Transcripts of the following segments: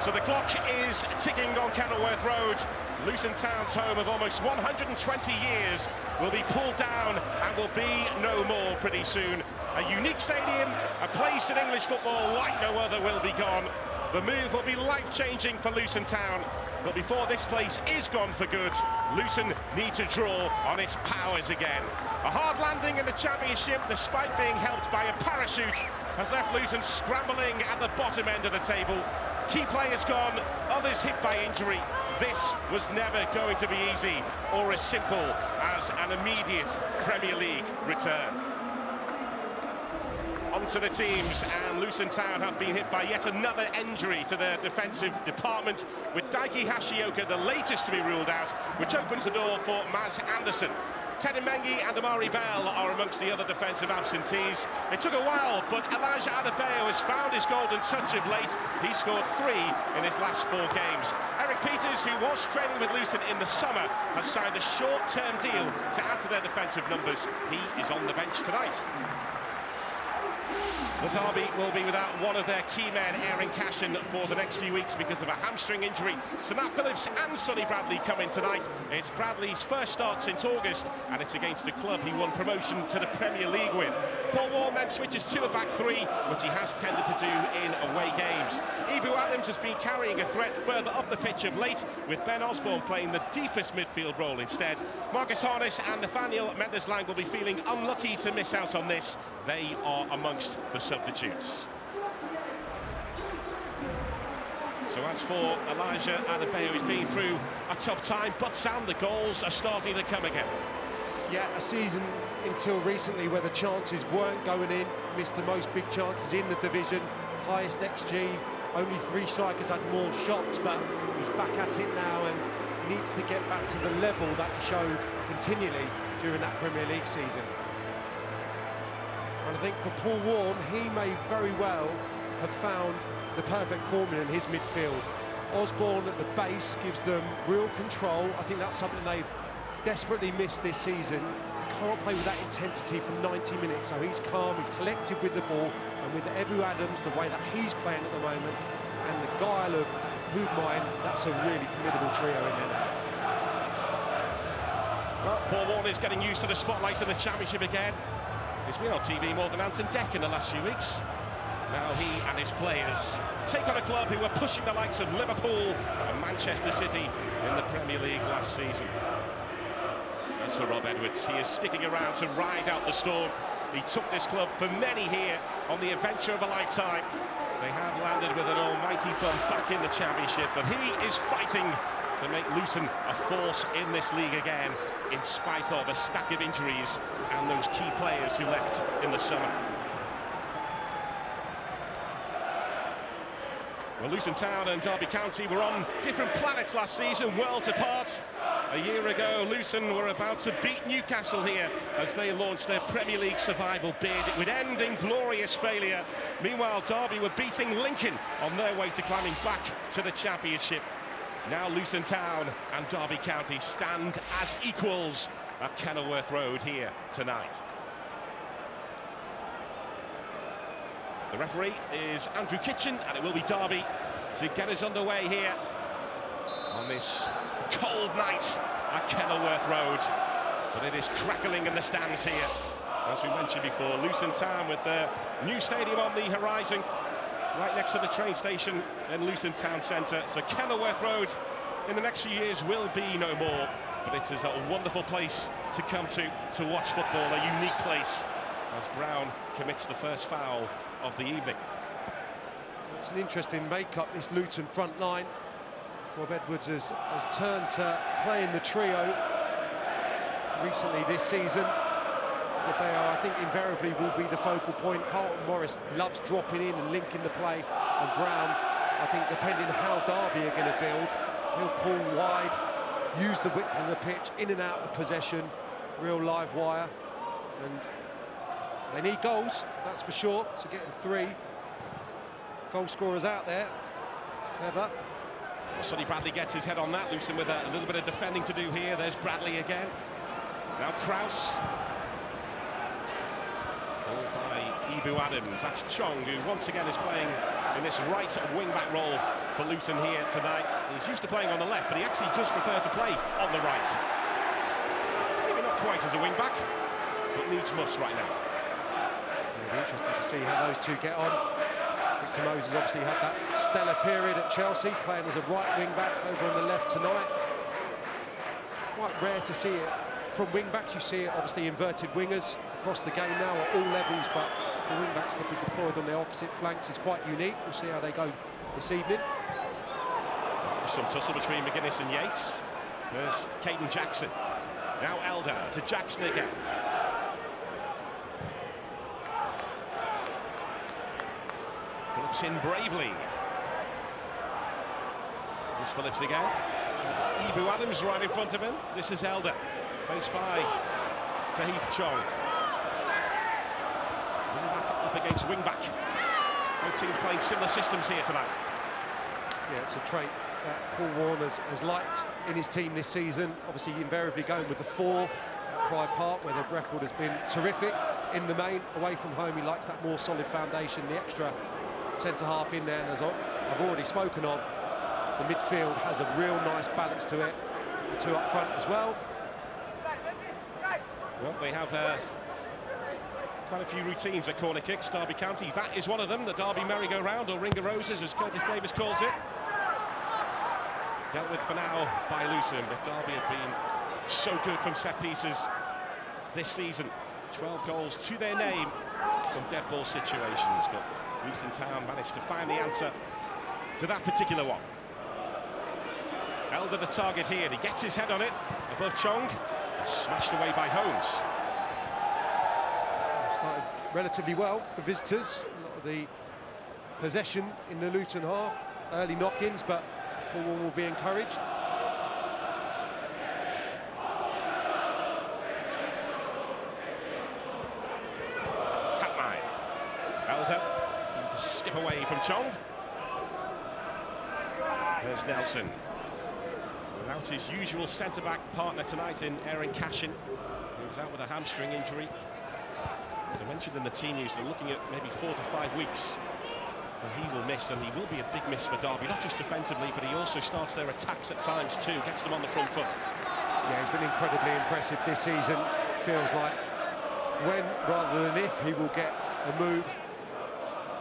So the clock is ticking on Kenilworth Road. Luton Town's home of almost 120 years will be pulled down and will be no more pretty soon. A unique stadium, a place in English football like no other will be gone. The move will be life-changing for Luton Town. But before this place is gone for good, Luton need to draw on its powers again. A hard landing in the Championship, despite being helped by a parachute, has left Luton scrambling at the bottom end of the table. Key players gone, others hit by injury. This was never going to be easy or as simple as an immediate Premier League return. Onto the teams, and Luton Town have been hit by yet another injury to their defensive department, with Daiki Hashioka the latest to be ruled out, which opens the door for Maz Anderson. Teddy Mengi and Amari Bell are amongst the other defensive absentees. It took a while, but Elijah Adebayo has found his golden touch of late. He scored 3 in his last 4 games. Eric Peters, who was training with Luton in the summer, has signed a short-term deal to add to their defensive numbers. He is on the bench tonight. The Derby will be without one of their key men, Aaron Cashin, for the next few weeks because of a hamstring injury. So Nat Phillips and Sonny Bradley come in tonight. It's Bradley's first start since August, and it's against the club he won promotion to the Premier League with. Paul Warne then switches to a back 3, which he has tended to do in away games. Ibu Adams has been carrying a threat further up the pitch of late, with Ben Osborne playing the deepest midfield role instead. Marcus Harness and Nathaniel Mendes-Lang will be feeling unlucky to miss out on this. They are amongst the substitutes. So as for Elijah Adebayo, he's been through a tough time, but Sam, the goals are starting to come again. Yeah, a season until recently where the chances weren't going in, missed the most big chances in the division, highest XG, only 3 strikers had more shots, but he's back at it now and needs to get back to the level that he showed continually during that Premier League season. And I think for Paul Warne, he may very well have found the perfect formula in his midfield. Osborne at the base gives them real control. I think that's something they've desperately missed this season. Can't play with that intensity for 90 minutes, so he's calm, he's collected with the ball, and with Ibu Adams, the way that he's playing at the moment, and the guile of Hoodmine, that's a really formidable trio in there now. Well, Paul Warne is getting used to the spotlight of the Championship again. He's been on TV more than Anton Deck in the last few weeks. Now he and his players take on a club who were pushing the likes of Liverpool and Manchester City in the Premier League last season. As for Rob Edwards, he is sticking around to ride out the storm. He took this club for many here on the adventure of a lifetime. They have landed with an almighty bump back in the Championship, but he is fighting to make Luton a force in this league again, in spite of a stack of injuries and those key players who left in the summer. Well, Luton Town and Derby County were on different planets last season, worlds apart. A year ago, Luton were about to beat Newcastle here as they launched their Premier League survival bid. It would end in glorious failure. Meanwhile, Derby were beating Lincoln on their way to climbing back to the Championship. Now Luton Town and Derby County stand as equals at Kenilworth Road here tonight. The referee is Andrew Kitchen, and it will be Derby to get us underway here on this cold night at Kenilworth Road. But it is crackling in the stands here. As we mentioned before, Luton Town with their new stadium on the horizon, right next to the train station in Luton Town Centre. So Kenilworth Road in the next few years will be no more, but it is a wonderful place to come to watch football, a unique place, as Brown commits the first foul of the evening. It's an interesting make-up, this Luton front line. Rob Edwards has turned to playing the trio recently this season. Adebayo, I think, invariably will be the focal point. Carlton Morris loves dropping in and linking the play. And Brown, I think, depending on how Derby are going to build, he'll pull wide, use the width of the pitch, in and out of possession, real live wire. And they need goals, that's for sure. So getting 3 goal scorers out there, clever. Sonny Bradley gets his head on that. Luton with a little bit of defending to do here. There's Bradley again. Now Kraus. Followed by Ibu Adams. That's Chong, who once again is playing in this right wing-back role for Luton here tonight. He's used to playing on the left, but he actually does prefer to play on the right. Maybe not quite as a wing-back, but needs must right now. It'll be interesting to see how those two get on. Victor Moses obviously had that stellar period at Chelsea, playing as a right wing-back over on the left tonight. Quite rare to see it from wing-backs. You see it, obviously, inverted wingers across the game now at all levels, but for wing-backs to be deployed on the opposite flanks is quite unique. We'll see how they go this evening. Some tussle between McGuinness and Yates. There's Caden Jackson. Now Elder to Jackson again. Phillips in bravely. There's Phillips again. Ibu Adams right in front of him. This is Elder, faced by Tahith Chong. Wing-back up against wing-back. Both teams playing similar systems here tonight. Yeah, it's a trait that Paul Warne has liked in his team this season. Obviously, invariably going with the 4 at Pride Park, where the record has been terrific in the main. Away from home, he likes that more solid foundation, the extra centre-half in there. And as I've already spoken of, the midfield has a real nice balance to it. The 2 up front as well. Well, they have quite a few routines at corner kicks, Derby County. That is one of them, the Derby merry-go-round, or Ring of Roses, as Curtis Davis calls it. Dealt with for now by Luton, but Derby have been so good from set pieces this season. 12 goals to their name from dead ball situations, but Luton Town managed to find the answer to that particular one. Elder the target here, and he gets his head on it above Chong, and smashed away by Holmes. Started relatively well, the visitors. A lot of the possession in the Luton half, early knock-ins, but Paul Warne will be encouraged. Hatmine. Elder to skip away from Chong. There's Nelson. Without his usual centre-back partner tonight in Aaron Cashin, who was out with a hamstring injury. As I mentioned in the team news, they're looking at maybe 4 to 5 weeks. And he will miss, and he will be a big miss for Derby, not just defensively, but he also starts their attacks at times too, gets them on the front foot. Yeah, he's been incredibly impressive this season. Feels like when rather than if he will get a move,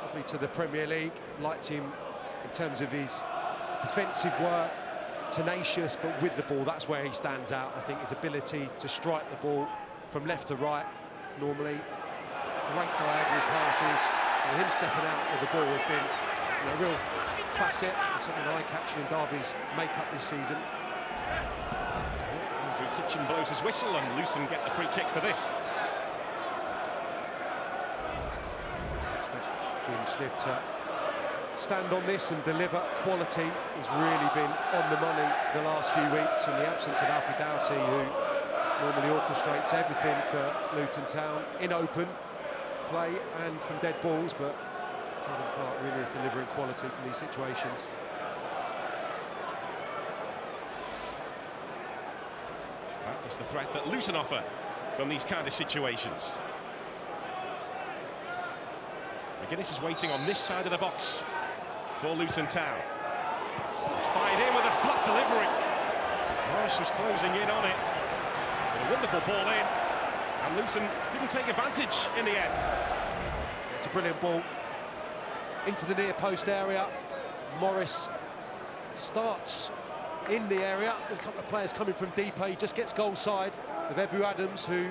probably to the Premier League. Liked him in terms of his defensive work, tenacious, but with the ball, that's where he stands out. I think his ability to strike the ball from left to right, normally. Great diagonal passes, and him stepping out with the ball has been a real facet, and something eye-catching in Derby's make-up this season. Andrew Kitchen blows his whistle, and Luton get the free kick for this. Expect Jordan Smith to stand on this and deliver quality. He's really been on the money the last few weeks, in the absence of Alfie Doughty, who normally orchestrates everything for Luton Town in open play and from dead balls, but Jordan Clark really is delivering quality from these situations. That is the threat that Luton offer from these kind of situations. McGuinness is waiting on this side of the box for Luton Town. It's fired in with a flat delivery. Morris was closing in on it. But a wonderful ball in, and Luton didn't take advantage in the end. It's a brilliant ball into the near post area. Morris starts in the area. There's a couple of players coming from deeper. He just gets goal side with Ebu Adams, who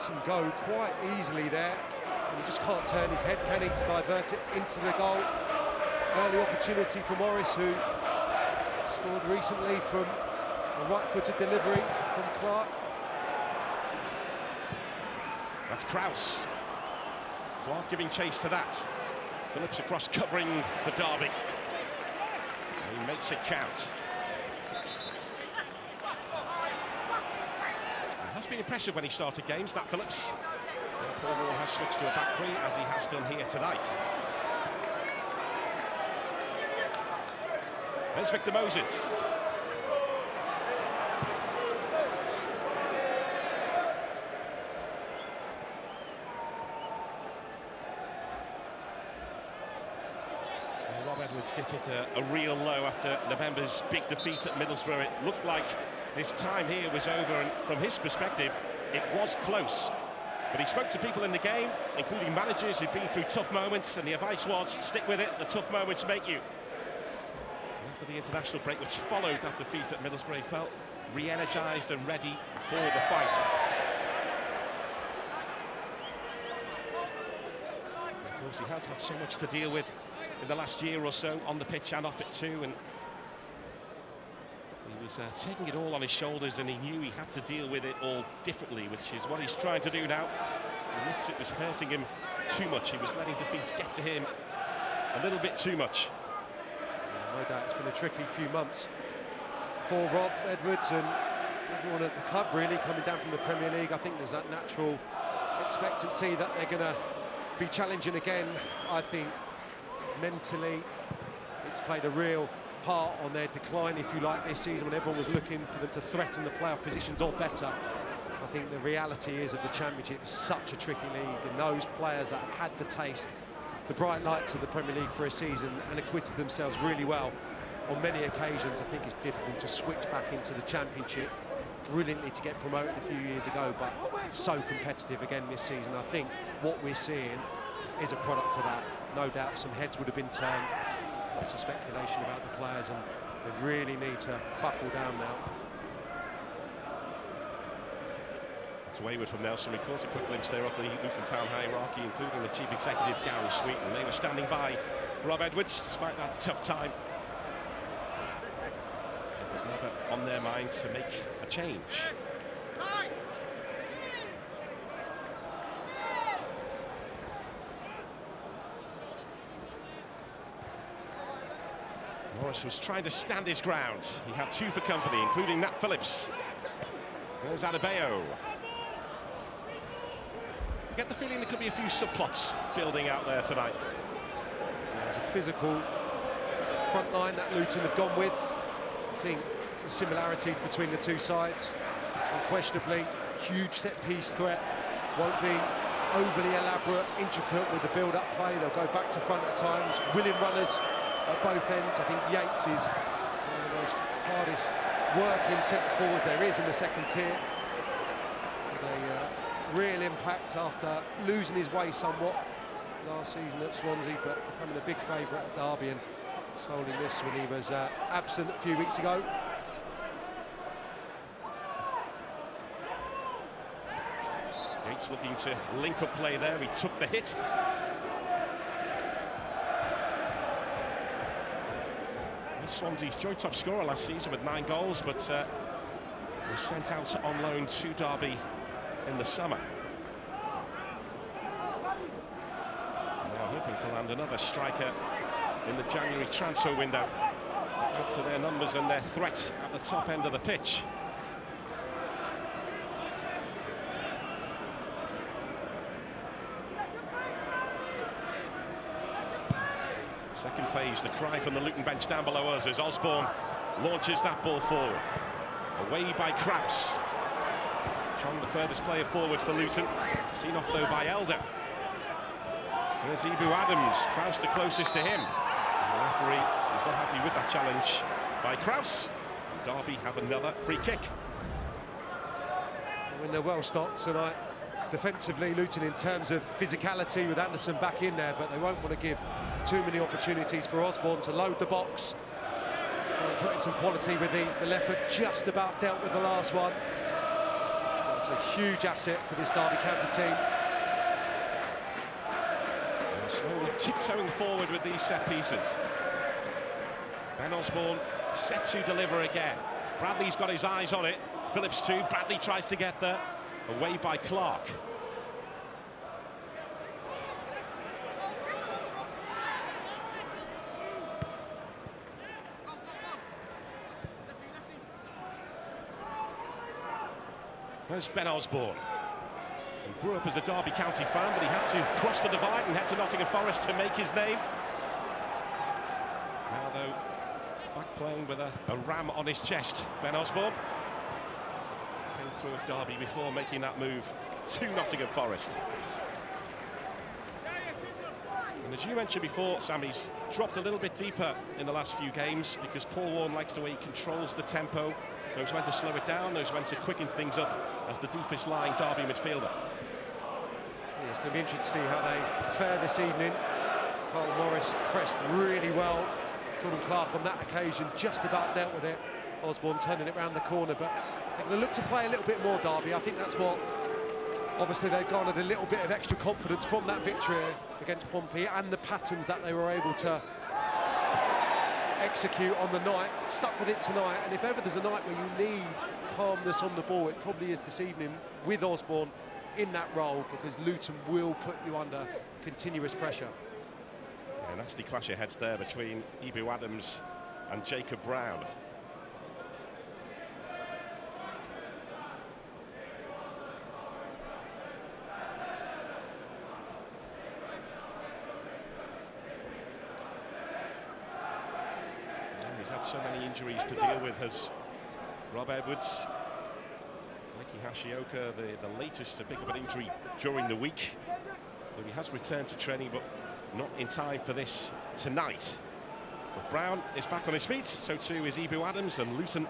can go quite easily there. And he just can't turn his head, can he, to divert it into the goal. Early opportunity for Morris, who scored recently from a right-footed delivery from Clark. That's Kraus. Clark giving chase to that. Phillips across covering for Derby. And he makes it count. It has been impressive when he started games, that Phillips. Paul Warne has switched to a back three, as he has done here tonight. There's Victor Moses. Edwards did hit a real low after November's big defeat at Middlesbrough. It looked like his time here was over, and from his perspective, it was close. But he spoke to people in the game, including managers who'd been through tough moments, and the advice was, stick with it, the tough moments make you. And after the international break, which followed that defeat at Middlesbrough, he felt re-energised and ready for the fight. Of course, he has had so much to deal with in the last year or so, on the pitch and off it too, and he was taking it all on his shoulders, and he knew he had to deal with it all differently, which is what he's trying to do now. He admits it was hurting him too much. He was letting defeats get to him a little bit too much. Yeah, no doubt it's been a tricky few months for Rob Edwards and everyone at the club, really, coming down from the Premier League. I think there's that natural expectancy that they're going to be challenging again. I think mentally it's played a real part on their decline, if you like, this season, when everyone was looking for them to threaten the playoff positions or better. I think the reality is of the Championship is such a tricky league, and those players that have had the taste, the bright lights of the Premier League for a season and acquitted themselves really well on many occasions, I think it's difficult to switch back into the Championship. Brilliantly to get promoted a few years ago, but so competitive again this season. I think what we're seeing is a product of that. No doubt some heads would have been turned. Lots of speculation about the players, and they really need to buckle down now. It's wayward from Nelson. We caught a quick glimpse there of the Luton Town hierarchy, including the chief executive, Gary Sweeten. They were standing by Rob Edwards, despite that tough time. It was never on their mind to make a change. Morris was trying to stand his ground. He had two for company, including Nat Phillips. There's Adebayo. I get the feeling there could be a few subplots building out there tonight. There's a physical front line that Luton have gone with. I think the similarities between the two sides, unquestionably, huge set-piece threat. Won't be overly elaborate, intricate with the build-up play. They'll go back to front at times, willing runners at both ends. I think Yates is one of the most hardest working centre-forwards there is in the second tier. With a real impact after losing his way somewhat last season at Swansea, but becoming a big favourite at Derby and solely this when he was absent a few weeks ago. Yates looking to link up play there. He took the hit. Swansea's joint top scorer last season with 9 goals, but was sent out on loan to Derby in the summer. And they are hoping to land another striker in the January transfer window to add to their numbers and their threat at the top end of the pitch. Second phase, the cry from the Luton bench down below us as Osborne launches that ball forward. Away by Kraus. Chong, the furthest player forward for Luton. Seen off though by Elder. There's Ibu Adams. Kraus the closest to him. And the referee is not happy with that challenge by Kraus. And Derby have another free kick. When they're well stocked tonight defensively, Luton, in terms of physicality, with Anderson back in there, but they won't want to give too many opportunities for Osborne to load the box. Try and put in some quality with the left foot, just about dealt with the last one. That's a huge asset for this Derby County team. They're slowly tiptoeing forward with these set pieces. Ben Osborne set to deliver again. Bradley's got his eyes on it. Phillips too. Bradley tries to get there. Away by Clark. There's Ben Osborne. He grew up as a Derby County fan, but he had to cross the divide and head to Nottingham Forest to make his name. Now, though, back playing with a ram on his chest, Ben Osborne. Came through at Derby before making that move to Nottingham Forest. And as you mentioned before, Sam, he's dropped a little bit deeper in the last few games because Paul Warne likes the way he controls the tempo, knows when to slow it down, knows when to quicken things up as the deepest lying Derby midfielder. Yeah, it's going to be interesting to see how they fare this evening. Carl Morris pressed really well. Jordan Clark on that occasion just about dealt with it. Osborne turning it round the corner, but they're going to look to play a little bit more, Derby. I think that's what, obviously, they've garnered a little bit of extra confidence from that victory against Pompey and the patterns that they were able to execute on the night. Stuck with it tonight, and if ever there's a night where you need calmness on the ball, it probably is this evening with Osborne in that role, because Luton will put you under continuous pressure. Yeah, nasty clash of heads there between Ibu Adams and Jacob Brown. He's had so many injuries to deal with, has Rob Edwards. Mikey Hashioka, the latest to pick up an injury during the week. Though he has returned to training, but not in time for this tonight. But Brown is back on his feet, so too is Ibu Adams, and Luton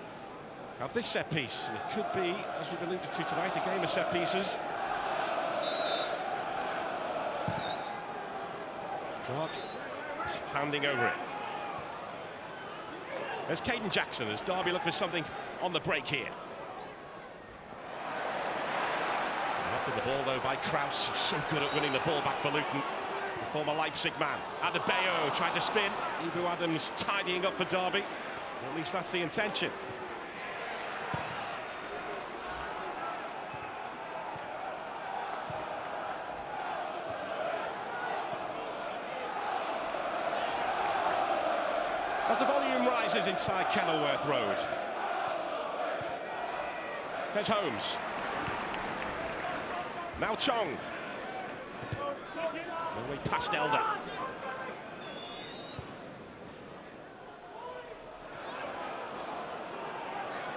have this set piece. And it could be, as we've alluded to tonight, a game of set pieces. Clark standing over it. There's Caden Jackson as Derby look for something on the break here. After the ball though by Kraus, so good at winning the ball back for Luton. The former Leipzig man. Adebayo tried to spin. Ibu Adams tidying up for Derby. Or at least that's the intention. As the volume rises inside Kenilworth Road. There's Holmes. Now Chong. All the way past Elder.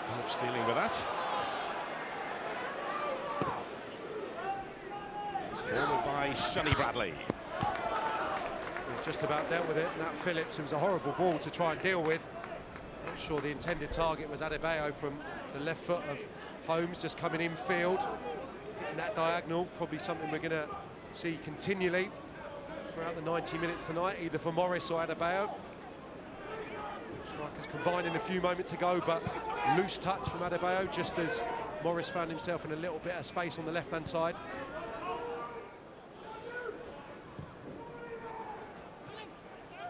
Phillips dealing with that. Followed by Sonny Bradley. Just about dealt with it, and that Phillips, it was a horrible ball to try and deal with. Not sure the intended target was Adebayo from the left foot of Holmes, just coming infield, hitting that diagonal. Probably something we're going to see continually throughout the 90 minutes tonight, either for Morris or Adebayo. Strikers combining a few moments ago, but loose touch from Adebayo, just as Morris found himself in a little bit of space on the left-hand side.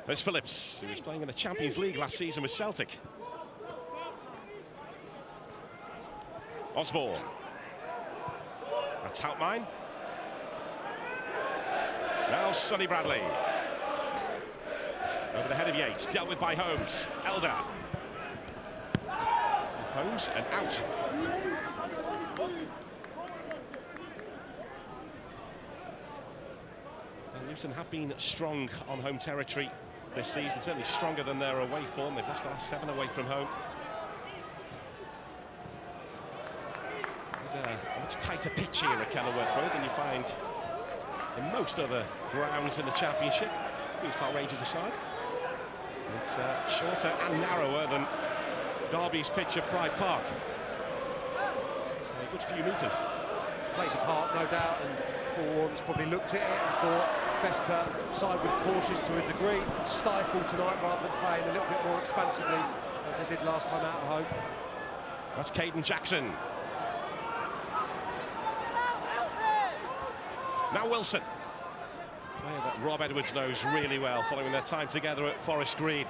There's Phillips, who was playing in the Champions League last season with Celtic. Osborne. That's Houtmine. Now Sonny Bradley. Over the head of Yates, dealt with by Holmes. Elder. Holmes and out. And Luton have been strong on home territory this season, certainly stronger than their away form. They've lost the last 7 away from home. There's a much tighter pitch here at Kenilworth Road than you find in most other grounds in the Championship, Queen's Park Rangers aside. It's shorter and narrower than Derby's pitch at Pride Park. A good few metres. Plays a part, no doubt, and Paul Warne's probably looked at it and thought best to side with cautious to a degree, stifle tonight rather than playing a little bit more expansively as they did last time out at home. That's Caden Jackson. Now Wilson. Player that Rob Edwards knows really well, following their time together at Forest Green.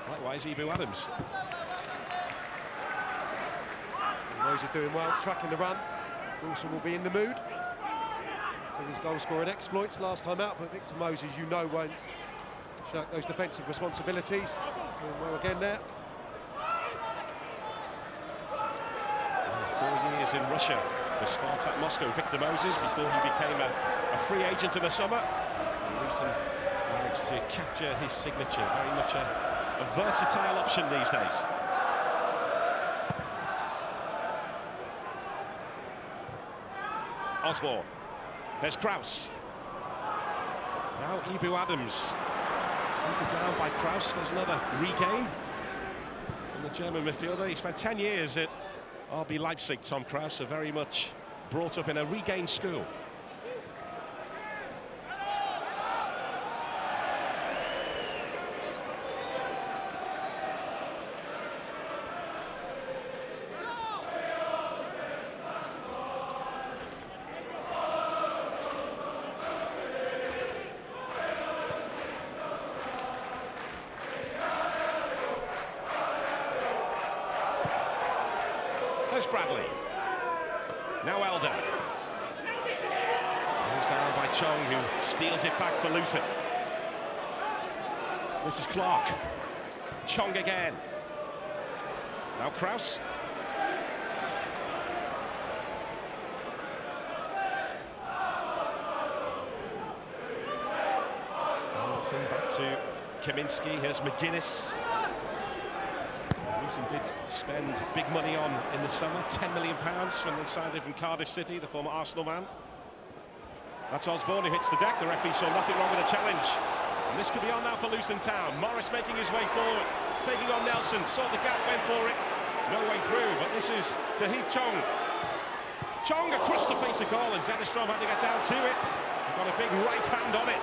Likewise, Ibu Adams. Rose is doing well, tracking the run. Wilson will be in the mood. So his goal-scoring exploits last time out, but Victor Moses, you know, won't shirk those defensive responsibilities. Doing well again there. 4 years in Russia for Spartak Moscow, Victor Moses, before he became a free agent in the summer. Luton managed to capture his signature, very much a versatile option these days. Osborne. There's Kraus. Now Ibu Adams, hunted down by Kraus. There's another regain from the German midfielder. He spent 10 years at RB Leipzig, Tom Kraus, so very much brought up in a regained school. There's Bradley. Now Elder. Goes down by Chong, who steals it back for Luton. This is Clark. Chong again. Now Kraus. Anderson back to Kaminski. Here's McGuinness. Luton did spend big money on in the summer, £10 million when they signed him from Cardiff City, the former Arsenal man. That's Osborne who hits the deck. The referee saw nothing wrong with the challenge. And this could be on now for Luton Town. Morris making his way forward, taking on Nelson, saw the gap, went for it. No way through, but this is Tahith Chong. Chong across the face of goal, and Zetterstrom had to get down to it. He's got a big right hand on it.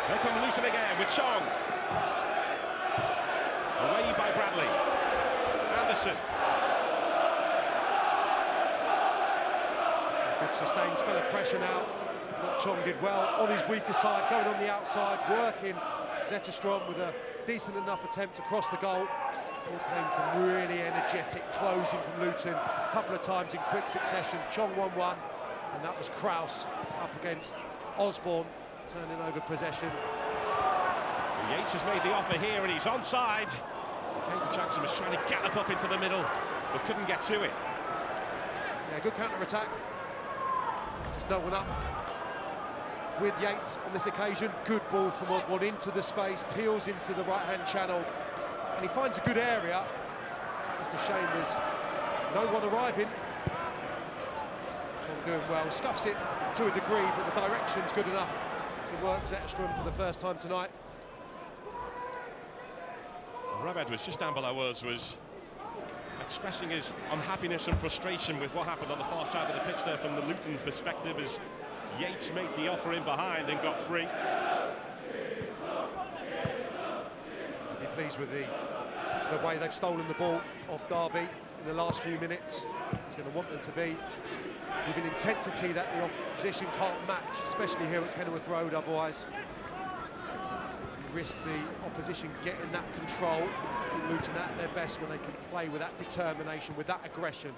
Here come Luton again with Chong. Away by Bradley. Anderson. Good sustained spell of pressure now. I thought Chong did well on his weaker side, going on the outside, working Zetterstrom with a decent enough attempt across the goal. All came from really energetic closing from Luton. A couple of times in quick succession. Chong 1-1, and that was Kraus up against Osborne, turning over possession. Yates has made the offer here, and he's onside. Caden Jackson was trying to gallop up into the middle, but couldn't get to it. Yeah, good counter-attack. Just no one up with Yates on this occasion. Good ball from Osborne into the space, peels into the right-hand channel, and he finds a good area. Just a shame there's no one arriving. Chong doing well, scuffs it to a degree, but the direction's good enough to work Zetterstrom for the first time tonight. Rob Edwards, just down below us, was expressing his unhappiness and frustration with what happened on the far side of the pitch there from the Luton perspective, as Yates made the offer in behind and got free. Be pleased with the way they've stolen the ball off Derby in the last few minutes. He's going to want them to be with an intensity that the opposition can't match, especially here at Kenilworth Road. Otherwise, you risk the opposition getting that control. Luton at their best when they can play with that determination, with that aggression.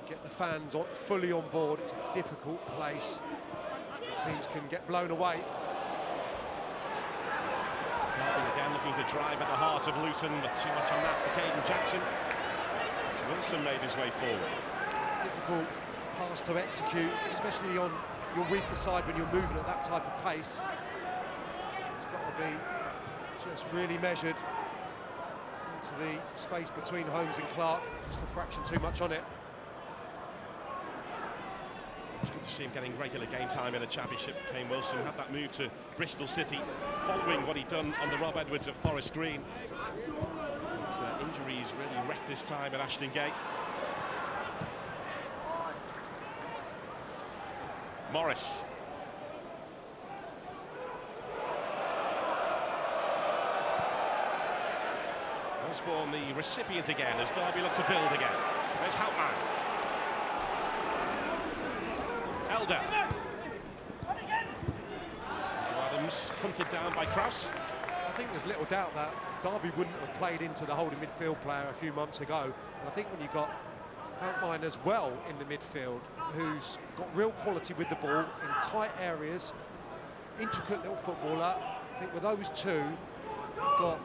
Get the fans fully on board. It's a difficult place. Teams can get blown away. Derby again looking to drive at the heart of Luton, but too much on that for Caden Jackson. So Wilson made his way forward. Difficult pass to execute, especially on your weaker side when you're moving at that type of pace. It's got to be just really measured into the space between Holmes and Clark. Just a fraction too much on it. It's good to see him getting regular game time in the Championship. Kane Wilson had that move to Bristol City following what he'd done under Rob Edwards at Forest Green. But injuries really wrecked his time at Ashton Gate. Morris. Osborne the recipient again as Derby look to build again. There's Houtman. Elder. Adams hunted down by Kraus. I think there's little doubt that Derby wouldn't have played into the holding midfield player a few months ago. And I think when you've got Houtman as well in the midfield, who's got real quality with the ball in tight areas, intricate little footballer. I think with those two, you've got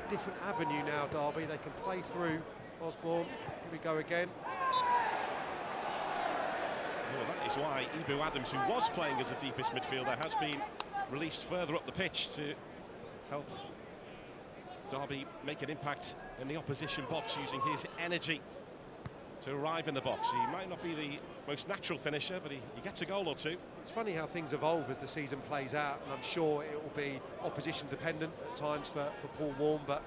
a different avenue now, Derby. They can play through Osborne. Here we go again. Well, that is why Ibu Adams, who was playing as the deepest midfielder, has been released further up the pitch to help Derby make an impact in the opposition box using his energy to arrive in the box. He might not be the most natural finisher, but he gets a goal or two. It's funny how things evolve as the season plays out, and I'm sure it will be opposition dependent at times for Paul Warne, but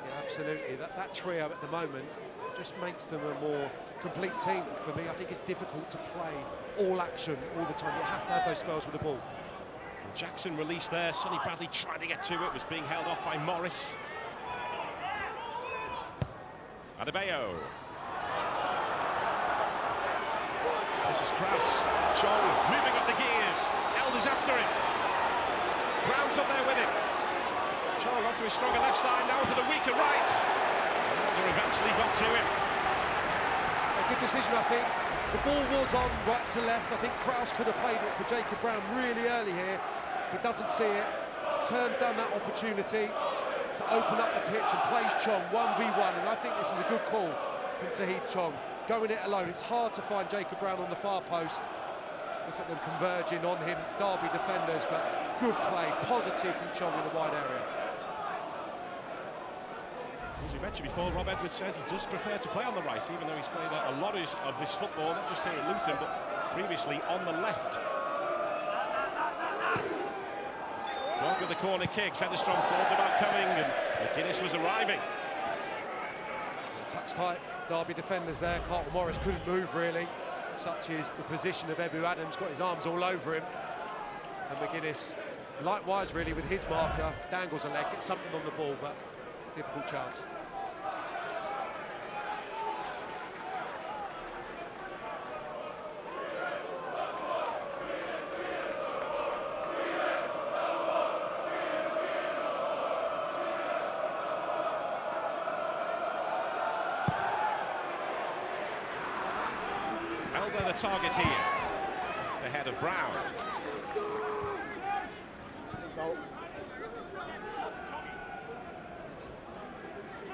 yeah, absolutely, that trio at the moment just makes them a more complete team for me. I think it's difficult to play all action all the time. You have to have those spells with the ball. Jackson released there, Sonny Bradley trying to get to it, was being held off by Morris. Adebayo. This is Kraus. Chong moving up the gears. Elder's after him. Brown's up there with him. Chong onto his stronger left side, now onto the weaker right. Elder eventually got to him. A good decision, I think. The ball was on right to left. I think Kraus could have played it for Jacob Brown really early here, but doesn't see it. Turns down that opportunity to open up the pitch and plays Chong 1v1, and I think this is a good call from Tahith Chong. Going it alone, it's hard to find Jacob Brown on the far post. Look at them converging on him, Derby defenders, but good play, positive from Chong in the wide area. As we mentioned before, Rob Edwards says he does prefer to play on the right, even though he's played a lot of this football, not just here at Luton, but previously on the left. Well, with the corner kick, Sederstrom thought about coming, and McGuinness was arriving. Touch tight Derby defenders there. Carlton Morris couldn't move really. Such is the position of Ebu Adams, got his arms all over him. And McGuinness, likewise really with his marker, dangles a leg, gets something on the ball, but difficult chance. Elder the target here, the head of Brown.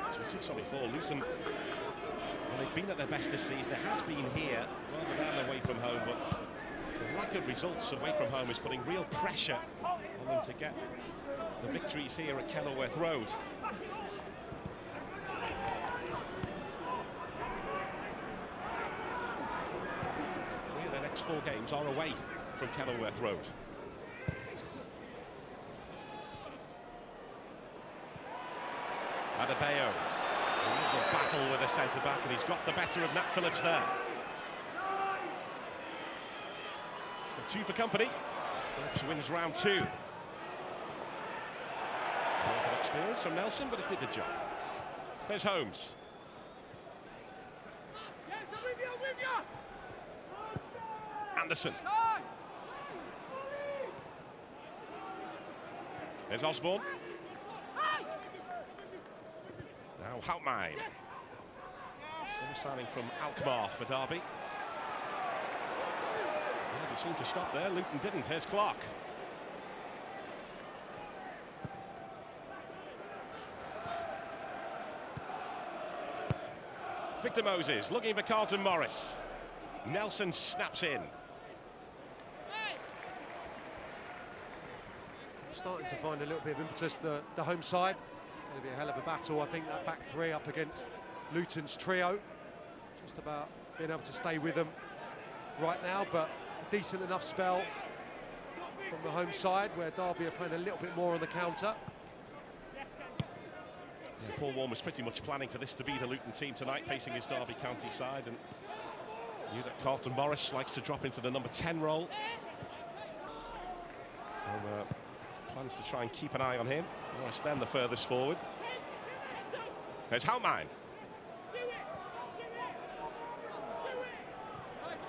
As we touched on before, Luton, well, they've been at their best this season. There has been here, rather than away from home, but the lack of results away from home is putting real pressure on them to get the victories here at Kenilworth Road. Their next 4 games are away from Kenilworth Road. Adebayo needs a battle with a centre-back, and he's got the better of Nat Phillips there. He's got 2 for company. Phillips wins round 2. Orthodox clearance from Nelson, but it did the job. There's Holmes. Anderson. There's Osborne. Now Houtmine. Some signing from Alkmaar for Derby. Well, they seemed to stop there. Luton didn't. Here's Clark. Victor Moses looking for Carlton Morris. Nelson snaps in. Starting to find a little bit of impetus, the home side. It's going to be a hell of a battle, I think, that back 3 up against Luton's trio. Just about being able to stay with them right now, but a decent enough spell from the home side, where Derby are playing a little bit more on the counter. Yeah, Paul Warne was pretty much planning for this to be the Luton team tonight, facing his Derby County side, and knew that Carlton Morris likes to drop into the number 10 role. And, plans to try and keep an eye on him. Morris then the furthest forward. There's Houtmine.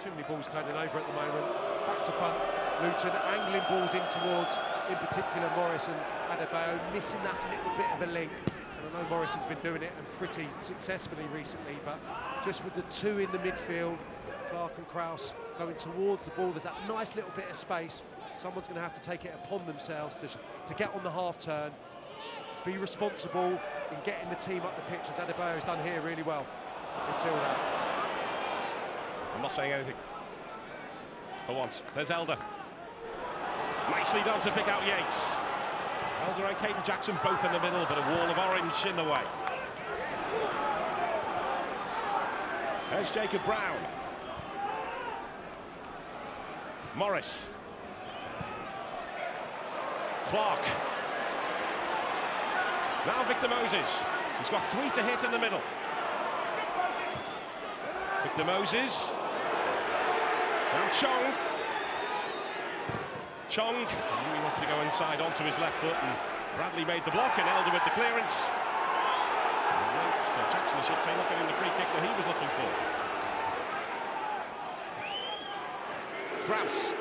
Too many balls turning over at the moment. Back to front, Luton angling balls in towards, in particular, Morris and Adebayo, missing that little bit of a link. And I know Morris has been doing it, and pretty successfully recently, but just with the 2 in the midfield, Clark and Kraus going towards the ball, there's that nice little bit of space. Someone's going to have to take it upon themselves to get on the half turn, be responsible in getting the team up the pitch, as Adebayo's done here really well until now. I'm not saying anything for once. There's Elder. Nicely done to pick out Yates. Elder and Caden Jackson both in the middle, but a wall of orange in the way. There's Jacob Brown. Morris. Clark. Now Victor Moses. He's got 3 to hit in the middle. Victor Moses. Now Chong. Chong knew he wanted to go inside onto his left foot, and Bradley made the block, and Elder with the clearance. So Jackson, I should say, not getting the free kick that he was looking for. Kraus.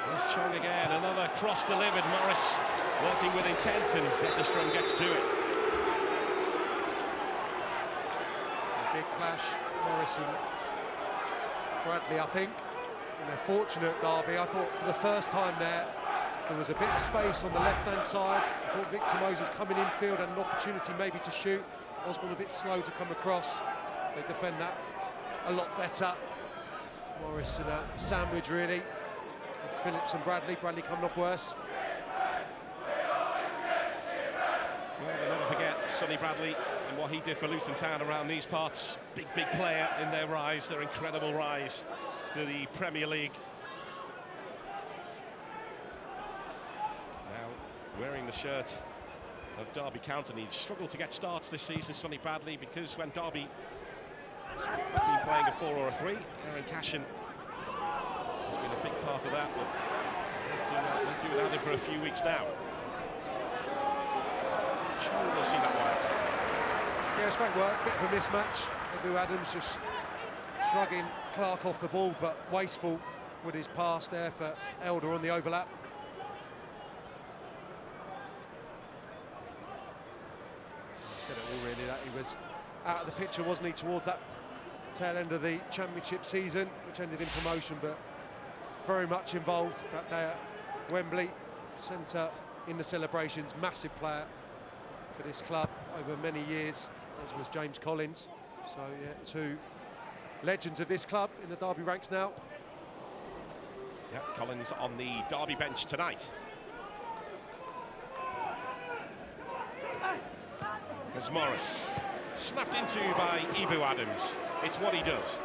There's Chong again, another cross delivered. Morris working with intent, and Zetterstrom gets to it. A big clash, Morris and Bradley, I think. In a fortunate derby. I thought for the first time there was a bit of space on the left-hand side. I thought Victor Moses coming infield had an opportunity maybe to shoot. Osborne a bit slow to come across. They defend that a lot better. Morris in a sandwich, really. With Phillips and Bradley. Bradley coming off worse. Well, we'll never forget Sonny Bradley and what he did for Luton Town around these parts. Big player in their rise, their incredible rise to the Premier League. Now wearing the shirt of Derby County. He struggled to get starts this season, Sonny Bradley, because when Derby have been playing a 4 or a 3, Aaron Cashin has been a big part of that, but we'll do without him for a few weeks now. Sure, we'll see that one out. Yeah, it's great work, bit of a mismatch. Ebu Adams just shrugging Clark off the ball, but wasteful with his pass there for Elder on the overlap. Said it all really, that he was out of the picture, wasn't he, towards that tail end of the championship season, which ended in promotion, but very much involved that day at Wembley. Centre in the celebrations, massive player for this club over many years, as was James Collins. So yeah, 2 legends of this club in the Derby ranks now. Yep, Collins on the Derby bench tonight. There's Morris, snapped into by Ebu Adams. It's what he does.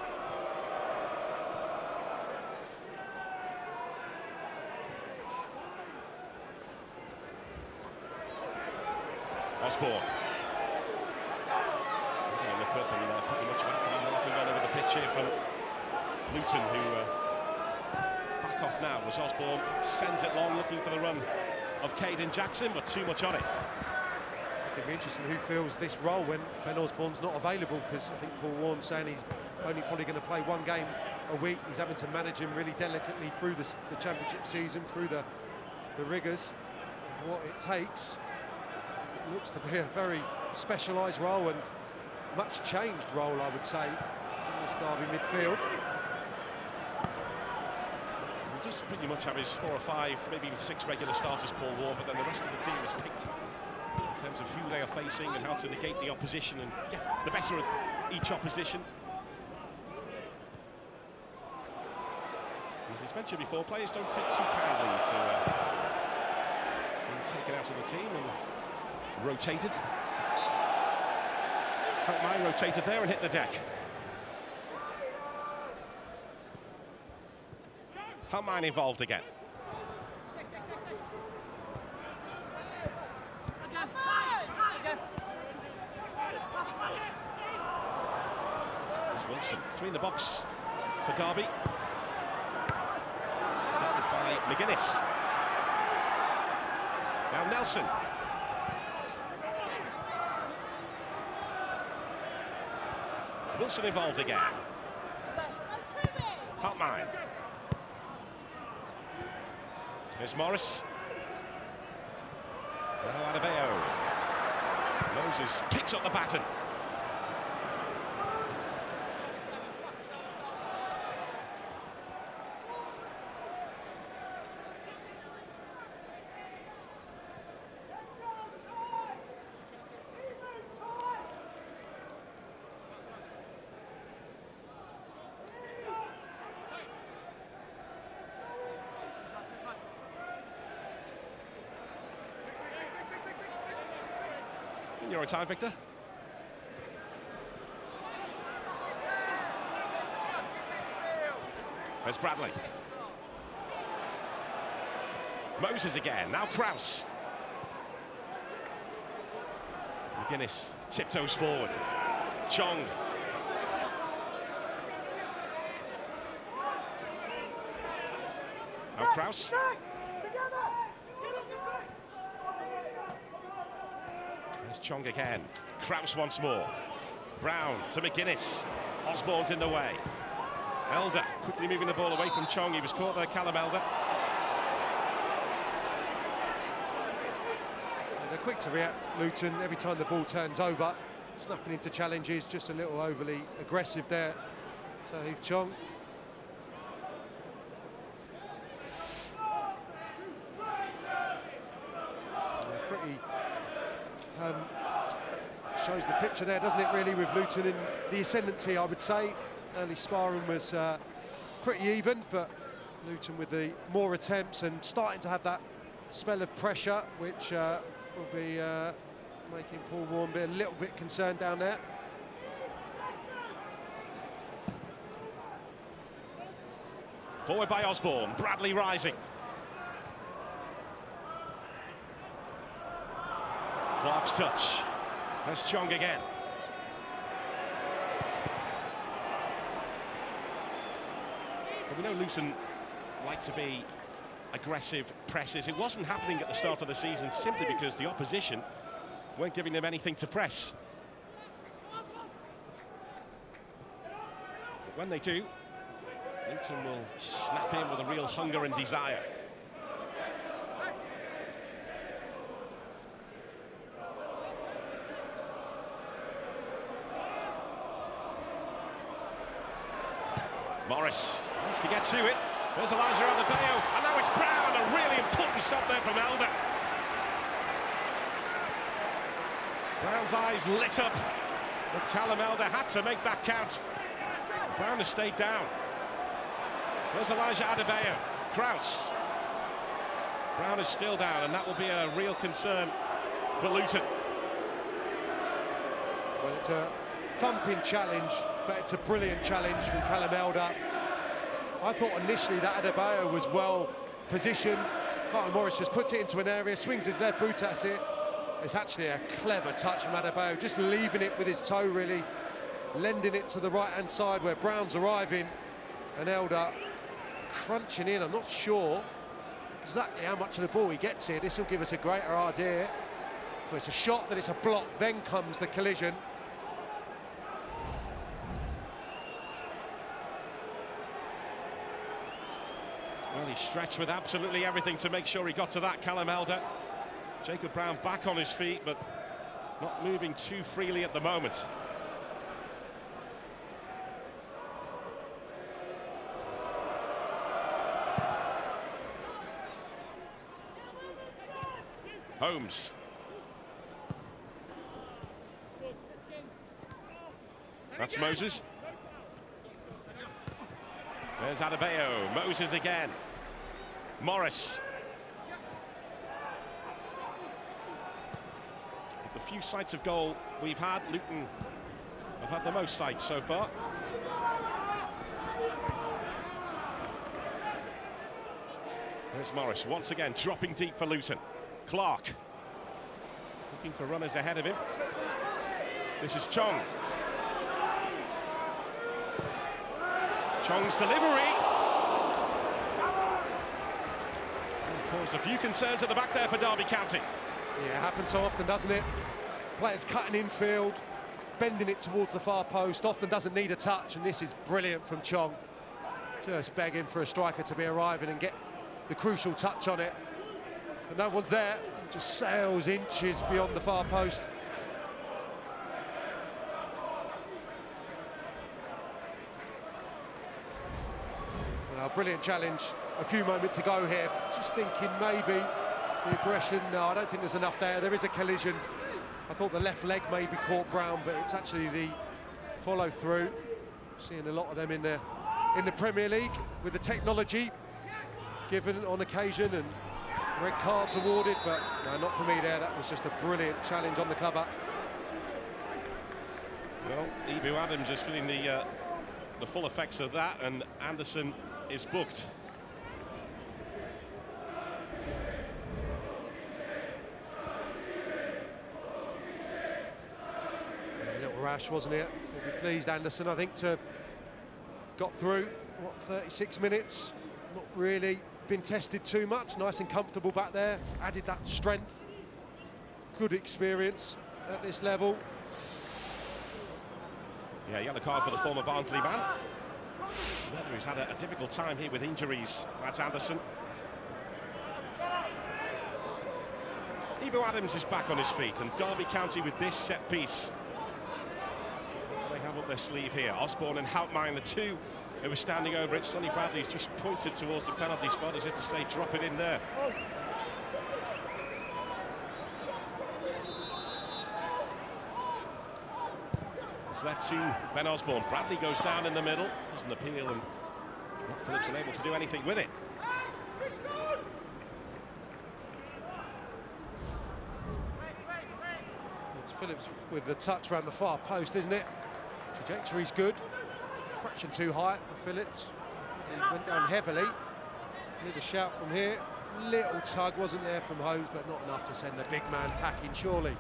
Osborne. Look up and pretty much mentally walking on over the pitch here from Luton, who back off now as Osborne sends it long, looking for the run of Caden Jackson, but too much on it. It'll be interesting who fills this role when Ben Osborne's not available, because I think Paul Warne's saying he's only probably going to play 1 game a week. He's having to manage him really delicately through the championship season, through the rigours of what it takes. It looks to be a very specialised role and much changed role, I would say, in this Derby midfield. He just pretty much have his 4 or 5, maybe even 6 regular starters, Paul Warne, but then the rest of the team is picked in terms of who they are facing and how to negate the opposition and get the better of each opposition. As he's mentioned before, players don't take too kindly to being taken out of the team and rotated. Mine rotated there and hit the deck. Mine involved again. There's Wilson, 3 in the box for Derby. Dealt with by McGuinness. Now Nelson. Wilson involved again. Mine. Here's Morris. Now Adebayo. Moses picks up the baton. In your time, Victor. There's Bradley. Moses again, now Kraus. McGuinness tiptoes forward. Chong. Now Kraus. There's Chong again. Kraus once more. Brown to McGuinness. Osborne's in the way. Elder quickly moving the ball away from Chong. He was caught there, Callum Elder. They're quick to react, Luton, every time the ball turns over. Snapping into challenges, just a little overly aggressive there. So Heath Chong. Pretty shows the picture there, doesn't it, really, with Luton in the ascendancy, I would say. Early sparring was pretty even, but Luton with the more attempts and starting to have that spell of pressure, which will be making Paul Warren be a little bit concerned down there. Forward by Osborne, Bradley rising. Clark's touch. There's Chong again. But we know Luton like to be aggressive presses. It wasn't happening at the start of the season simply because the opposition weren't giving them anything to press. But when they do, Luton will snap in with a real hunger and desire. Morris needs to get to it. There's Elijah Adebayo, and now it's Brown. A really important stop there from Elder. Brown's eyes lit up, but Callum Elder had to make that count. Brown has stayed down. There's Elijah Adebayo. Kraus. Brown is still down, and that will be a real concern for Luton. Well, it's a thumping challenge, but it's a brilliant challenge from Callum Elder. I thought initially that Adebayo was well positioned. Carlton Morris just puts it into an area, swings his left boot at it. It's actually a clever touch from Adebayo, just leaving it with his toe, really, lending it to the right-hand side where Brown's arriving, and Elder crunching in. I'm not sure exactly how much of the ball he gets here. This will give us a greater idea. But it's a shot, then it's a block, then comes the collision. Well, he stretched with absolutely everything to make sure he got to that, Callum Elder. Jacob Brown back on his feet, but not moving too freely at the moment. Holmes. That's Moses. There's Adebayo. Moses again. Morris. Of the few sights of goal we've had, Luton have had the most sights so far. There's Morris once again dropping deep for Luton. Clark looking for runners ahead of him. This is Chong. Chong's delivery caused a few concerns at the back there for Derby County. Yeah, it happens so often, doesn't it? Players cutting infield, bending it towards the far post, often doesn't need a touch, and this is brilliant from Chong. Just begging for a striker to be arriving and get the crucial touch on it. But no one's there, just sails inches beyond the far post. Well, brilliant challenge a few moments ago here. Just thinking maybe the aggression, no, I don't think there's enough there. There is a collision. I thought the left leg maybe caught Brown, but it's actually the follow through. Seeing a lot of them in the Premier League with the technology given on occasion and red cards awarded, but no, not for me there. That was just a brilliant challenge on the cover. Well, Ibu Adams is feeling the the full effects of that, and Anderson is booked. A little rash, wasn't it? We'll be pleased, Anderson, I think, to have got through, what, 36 minutes? Not really been tested too much. Nice and comfortable back there. Added that strength. Good experience at this level. Yeah, yellow card for the former Barnsley man. Another who's had a difficult time here with injuries. That's Anderson. Ibo Adams is back on his feet, and Derby County with this set piece. What do they have up their sleeve here? Osborne and Houtmine, the two who were standing over it. Sonny Bradley's just pointed towards the penalty spot as if to say, drop it in there. It's left to Ben Osborne. Bradley goes down in the middle, doesn't appeal, and Phillips unable to do anything with it. It's Phillips with the touch around the far post, isn't it? Trajectory's good. Fraction too high for Phillips. He went down heavily. Hear the shout from here. Little tug wasn't there from Holmes, but not enough to send the big man packing, surely.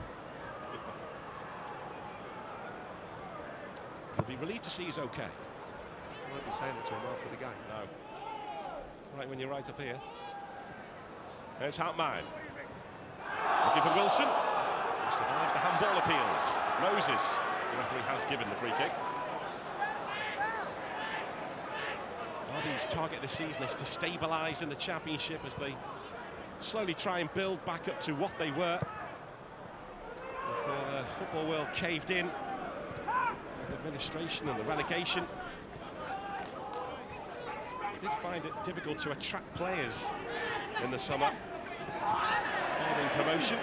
He'll be relieved to see he's okay. I won't be saying it to him after the game. No. It's all right when you're right up here. There's Houtmine. Looking for Wilson. Who survives the handball appeals. Moses, the referee, has given the free kick. Derby's target this season is to stabilise in the Championship as they slowly try and build back up to what they were before the football world caved in. The administration and the relegation. They did find it difficult to attract players in the summer following promotion.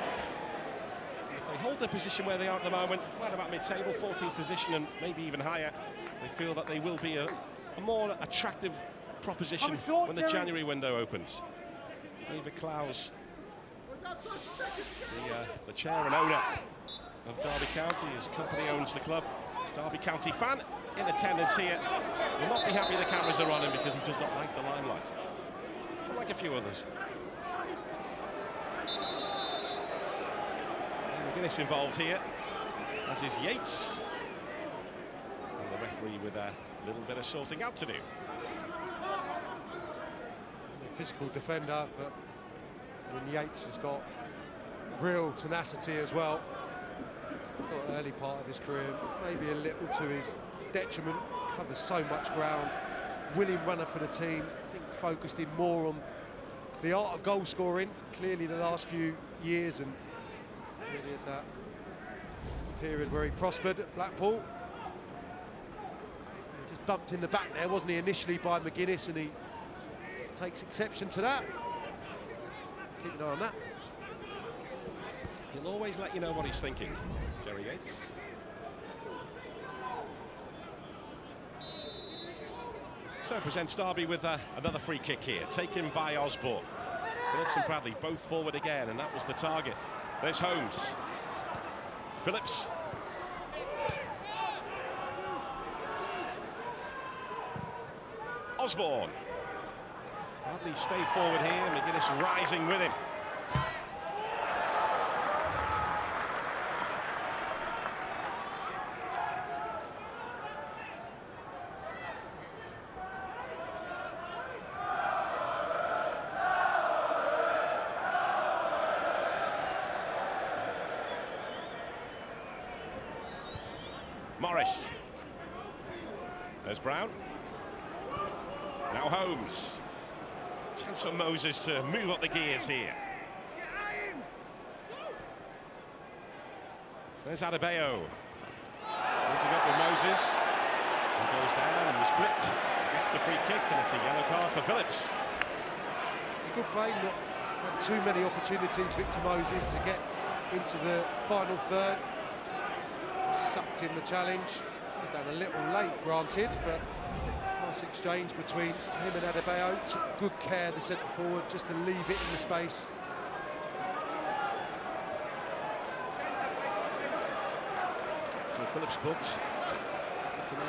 If they hold their position where they are at the moment, right about mid-table, 14th position and maybe even higher, they feel that they will be a more attractive proposition when the January window opens. David Clowes, the chair and owner of Derby County, his company owns the club. Derby County fan in attendance here will not be happy the cameras are on him because he does not like the limelight, like a few others. McGuinness involved here, as is Yates. And the referee with a little bit of sorting out to do. A physical defender, but Yates has got real tenacity as well. Thought early part of his career, maybe a little to his detriment, covers so much ground, willing runner for the team. I think focused in more on the art of goal scoring, clearly the last few years, and really at that period where he prospered at Blackpool. He just bumped in the back there, wasn't he, initially by McGuinness, and he takes exception to that. Keep an eye on that. He'll always let you know what he's thinking, Jerry Yates. So presents Derby with another free kick here, taken by Osborne. Phillips and Bradley both forward again, and that was the target. There's Holmes. Phillips. Osborne. Bradley stay forward here, McGuinness rising with him. Morris. There's Brown. Now Holmes. Chance for Moses to move up the gears here. There's Adebayo. Looking up with Moses. He goes down and was clipped. Gets the free kick, and it's a yellow card for Phillips. Good play, not had too many opportunities, Victor Moses, to get into the final third. Sucked in the challenge. He's done a little late, granted, but nice exchange between him and Adebayo. Took good care, the centre forward, just to leave it in the space. So Phillips booked.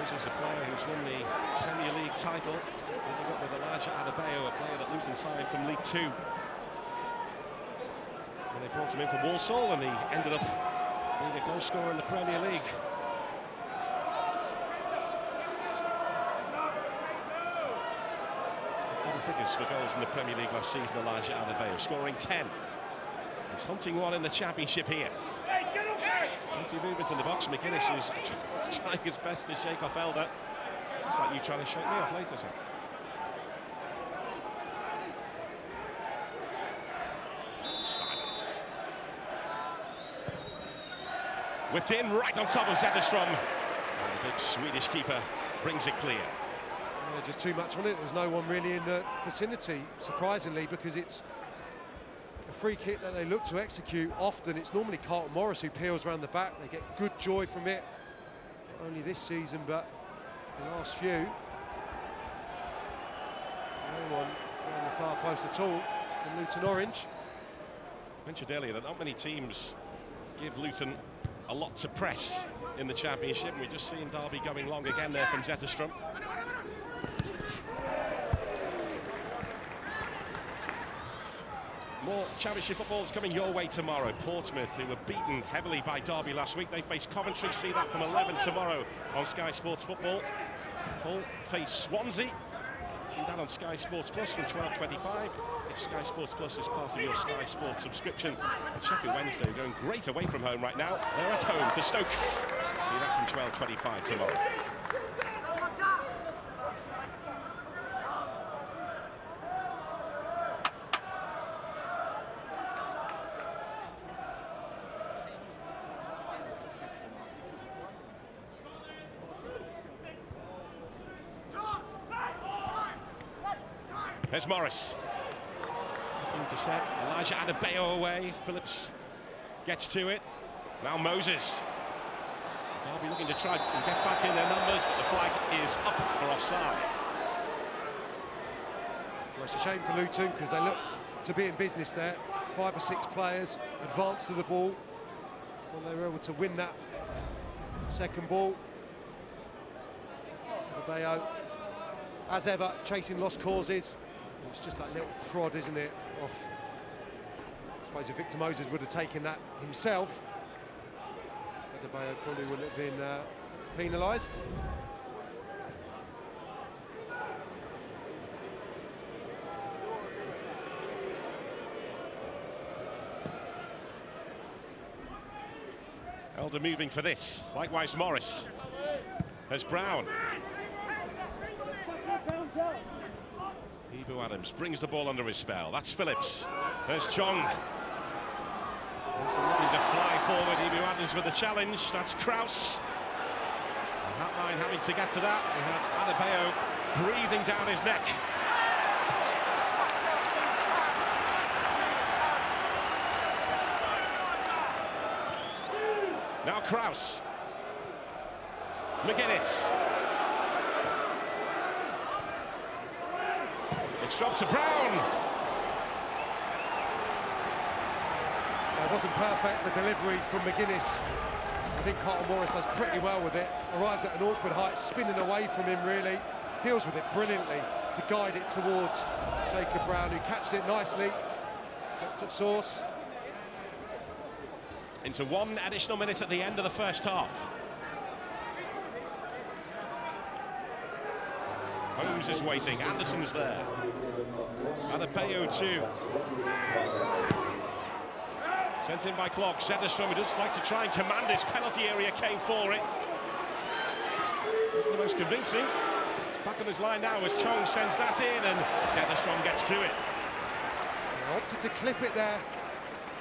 Moses, a player who's won the Premier League title, ending up with Elijah Adebayo, a player that Luton signed from League Two. And they brought him in from Walsall, and he ended up being a goal scorer in the Premier League. Double figures for goals in the Premier League last season, Elijah Adebayo, scoring 10. He's hunting one in the Championship here. Plenty of movement in the box. McGuinness is trying his best to shake off Elder. It's like you trying to shake me off later, sir. Silence. Whipped in right on top of Zetterstrom. And the big Swedish keeper brings it clear. Yeah, just too much on it. There's no one really in the vicinity, surprisingly, because it's a free kick that they look to execute. Often it's normally Carlton Morris who peels around the back. They get good joy from it, not only this season but the last few. No one around the far post at all in Luton Orange. I mentioned earlier that not many teams give Luton a lot to press in the Championship, and we're just seeing Derby going long again there from Zetterstrom. More Championship football is coming your way tomorrow. Portsmouth, who were beaten heavily by Derby last week, they face Coventry. See that from 11 tomorrow on Sky Sports Football. Hull face Swansea. See that on Sky Sports Plus from 12:25. If Sky Sports Plus is part of your Sky Sports subscription. And Sheffield Wednesday going great away from home right now. They're at home to Stoke. See that from 12:25 tomorrow. There's Morris. Looking to set Elijah Adebayo away. Phillips gets to it. Now Moses. Derby looking to try and get back in their numbers, but the flag is up for offside. Well, it's a shame for Luton because they look to be in business there. 5 or 6 players advanced to the ball when they were able to win that second ball. Adebayo, as ever, chasing lost causes. It's just that little prod, isn't it? Oh. I suppose if Victor Moses would have taken that himself, Adebayo probably wouldn't have been penalised. Elder moving for this. Likewise Morris. There's Brown. Ibu Adams brings the ball under his spell. That's Phillips. There's Chong. Looking to fly forward. Ibu Adams with the challenge. That's Kraus. And that line having to get to that. We had Adebayo breathing down his neck. Now Kraus. McGuinness. It's dropped to Brown. It wasn't perfect, the delivery from McGuinness. I think Carlton Morris does pretty well with it. Arrives at an awkward height, spinning away from him really. Deals with it brilliantly to guide it towards Jacob Brown, who catches it nicely. Kept at source. Into 1 additional minute at the end of the first half. Holmes is waiting, Anderson's there. Adebayo too. Sent in by Clark. Zetterstrom, who does like to try and command his penalty area, came for it. Wasn't the most convincing. Back on his line now as Chong sends that in, and Zetterstrom gets to it. Opted to clip it there.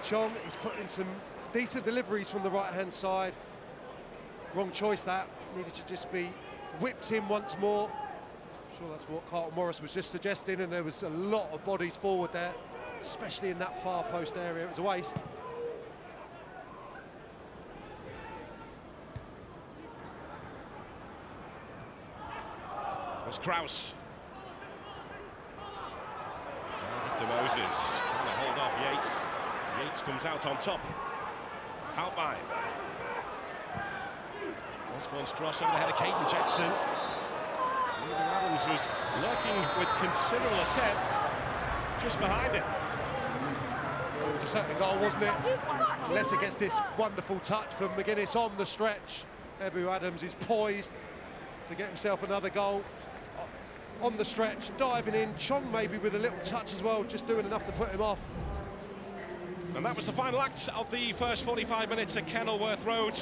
Chong is putting some decent deliveries from the right-hand side. Wrong choice that. Needed to just be whipped in once more. I'm sure that's what Carlton Morris was just suggesting, and there was a lot of bodies forward there, especially in that far post area. It was a waste. That's Kraus. Victor Moses trying to hold off Yates. Yates comes out on top. Outline. Osborne's cross over the head of Caden Jackson. Even Adams was lurking with considerable attempt just behind it. Well, it was a certain goal, wasn't it? Unless it gets this wonderful touch from McGuinness on the stretch. Ebou Adams is poised to get himself another goal. On the stretch, diving in. Chong maybe with a little touch as well, just doing enough to put him off. And that was the final act of the first 45 minutes at Kenilworth Road.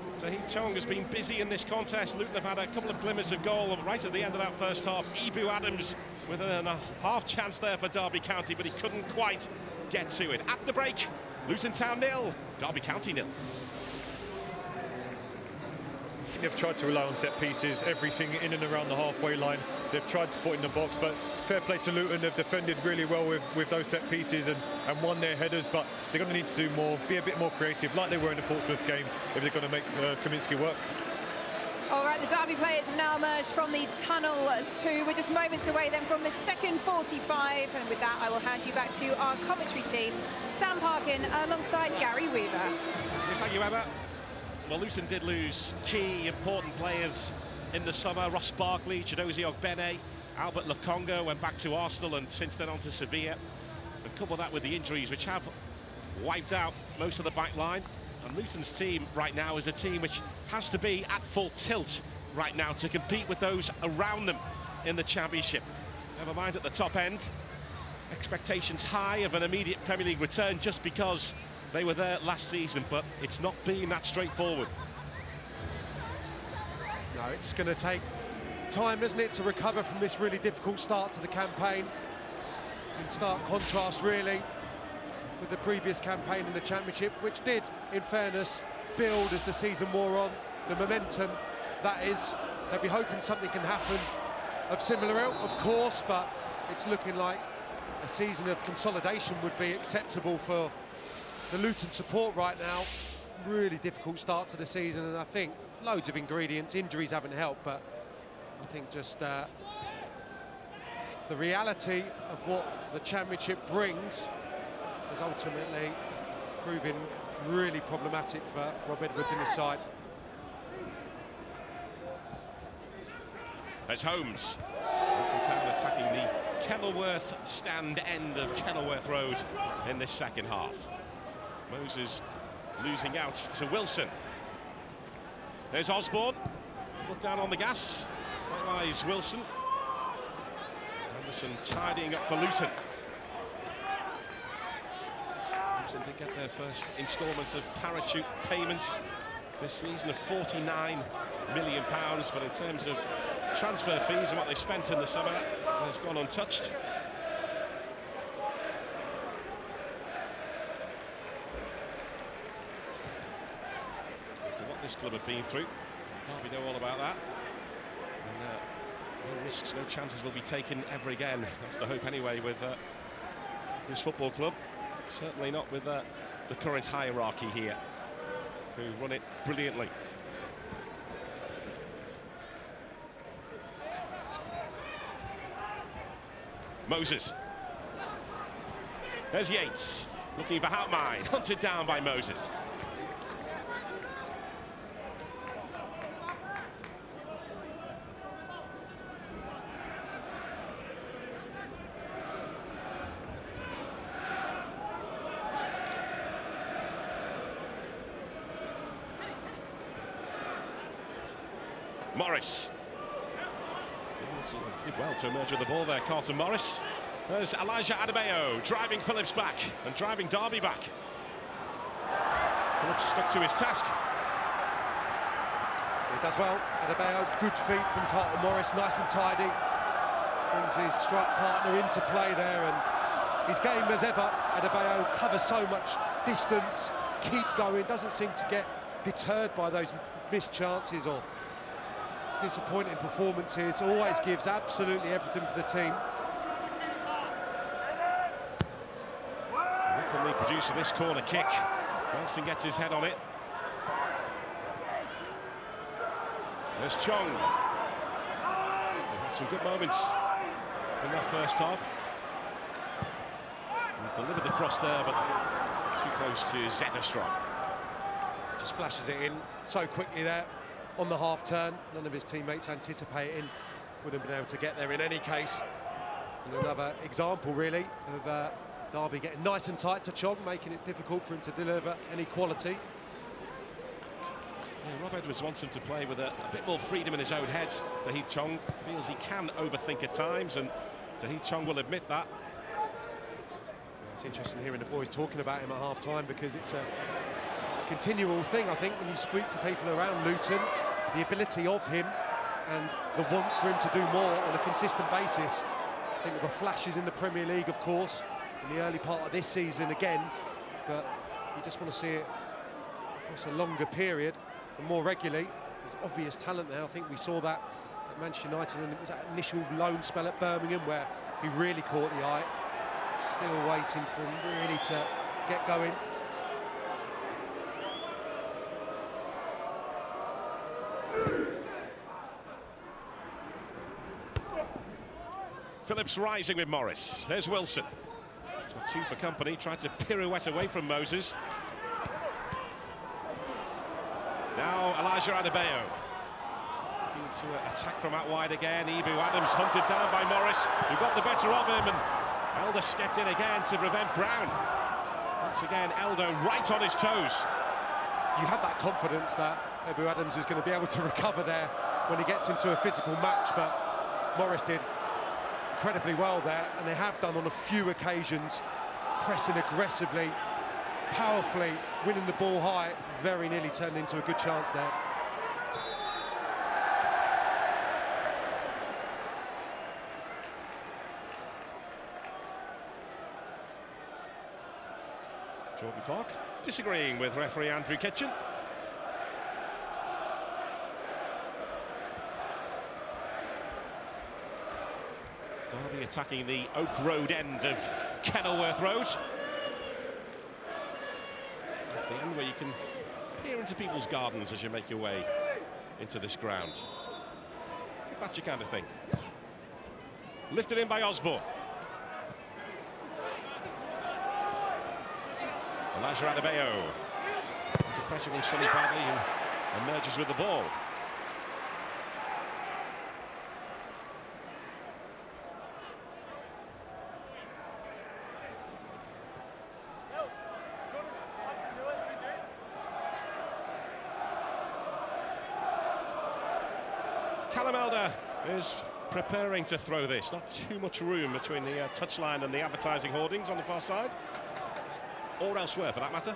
Sahith Chong has been busy in this contest. Luton have had a couple of glimmers of goal right at the end of that first half. Ebou Adams with a half chance there for Derby County, but he couldn't quite get to it. At the break, Luton Town 0, Derby County 0. They've tried to rely on set pieces, everything in and around the halfway line. They've tried to put in the box, but fair play to Luton. They've defended really well with those set pieces and won their headers, but they're going to need to do more, be a bit more creative, like they were in the Portsmouth game, if they're going to make Kaminsky work. All right, the Derby players have now emerged from the tunnel too. We're just moments away then from the second 45, and with that I will hand you back to our commentary team, Sam Parkin alongside Gary Weaver. Thank you, Emma. Well, Luton did lose key, important players in the summer. Ross Barkley, Chidozie Ogbene, Albert Lokonga went back to Arsenal and since then on to Sevilla. And couple that with the injuries, which have wiped out most of the back line. And Luton's team right now is a team which has to be at full tilt right now to compete with those around them in the Championship. Never mind at the top end. Expectations high of an immediate Premier League return just because they were there last season, but it's not been that straightforward. No, it's going to take time, isn't it, to recover from this really difficult start to the campaign. In stark contrast, really, with the previous campaign in the Championship, which did, in fairness, build as the season wore on. The momentum, that is, they'll be hoping something can happen of similar ilk, of course, but it's looking like a season of consolidation would be acceptable for the Luton support right now. Really difficult start to the season, and I think loads of ingredients. Injuries haven't helped, but I think just the reality of what the Championship brings is ultimately proving really problematic for Rob Edwards and his side. It's Holmes. Luton Town attacking the Kenilworth stand end of Kenilworth Road in this second half. Moses losing out to Wilson. There's Osborne, foot down on the gas. Right lies Wilson. Anderson tidying up for Luton. Luton did get their first instalment of parachute payments this season of £49 million, but in terms of transfer fees and what they spent in the summer, that has gone untouched. What this club have been through, Derby know all about that. And no risks, no chances will be taken ever again. That's the hope anyway with this football club. Certainly not with the current hierarchy here, who run it brilliantly. Moses. There's Yates, looking for Houtmine, hunted down by Moses. Morris. Did well to emerge with the ball there, Carlton Morris. There's Elijah Adebayo driving Phillips back and driving Derby back. Phillips stuck to his task. He does well. Adebayo, good feet from Carlton Morris, nice and tidy. Brings his strike partner into play there, and his game as ever. Adebayo covers so much distance, keep going, doesn't seem to get deterred by those missed chances or disappointing performances, always gives absolutely everything for the team. What can they produce with this corner kick? Ralston gets his head on it. There's Chong. They've had some good moments in that first half. He's delivered the cross there, but too close to Zetterstrom. Just flashes it in so quickly there. on the half turn. None of his teammates anticipating, wouldn't have been able to get there in any case. And another example, really, of Derby getting nice and tight to Chong, making it difficult for him to deliver any quality. Yeah, Rob Edwards wants him to play with a bit more freedom in his own head. Tahith Chong feels he can overthink at times, and Tahith Chong will admit that. It's interesting hearing the boys talking about him at half-time, because it's a continual thing, I think, when you speak to people around Luton, the ability of him and the want for him to do more on a consistent basis. I think there were flashes in the Premier League, of course, in the early part of this season again, but you just want to see it across a longer period and more regularly. There's obvious talent there. I think we saw that at Manchester United, and it was that initial loan spell at Birmingham where he really caught the eye. Still waiting for him really to get going. Phillips rising with Morris. There's Wilson. Got two for company, tried to pirouette away from Moses. Now Elijah Adebayo. To attack from out wide again. Ibu Adams hunted down by Morris, who got the better of him, and Elder stepped in again to prevent Brown. Once again, Elder right on his toes. You have that confidence that Ibu Adams is going to be able to recover there when he gets into a physical match, but Morris did incredibly well there, and they have done on a few occasions, pressing aggressively, powerfully, winning the ball high, very nearly turned into a good chance there. Jordan Clark disagreeing with referee Andrew Kitchen. Derby attacking the Oak Road end of Kenilworth Road. That's the end where you can peer into people's gardens as you make your way into this ground. That's your kind of thing. Lifted in by Osborne. Elijah Adebayo. Under pressure from Sonny Bradley, who emerges with the ball. Callum Elder is preparing to throw this. Not too much room between the touchline and the advertising hoardings on the far side, or elsewhere for that matter.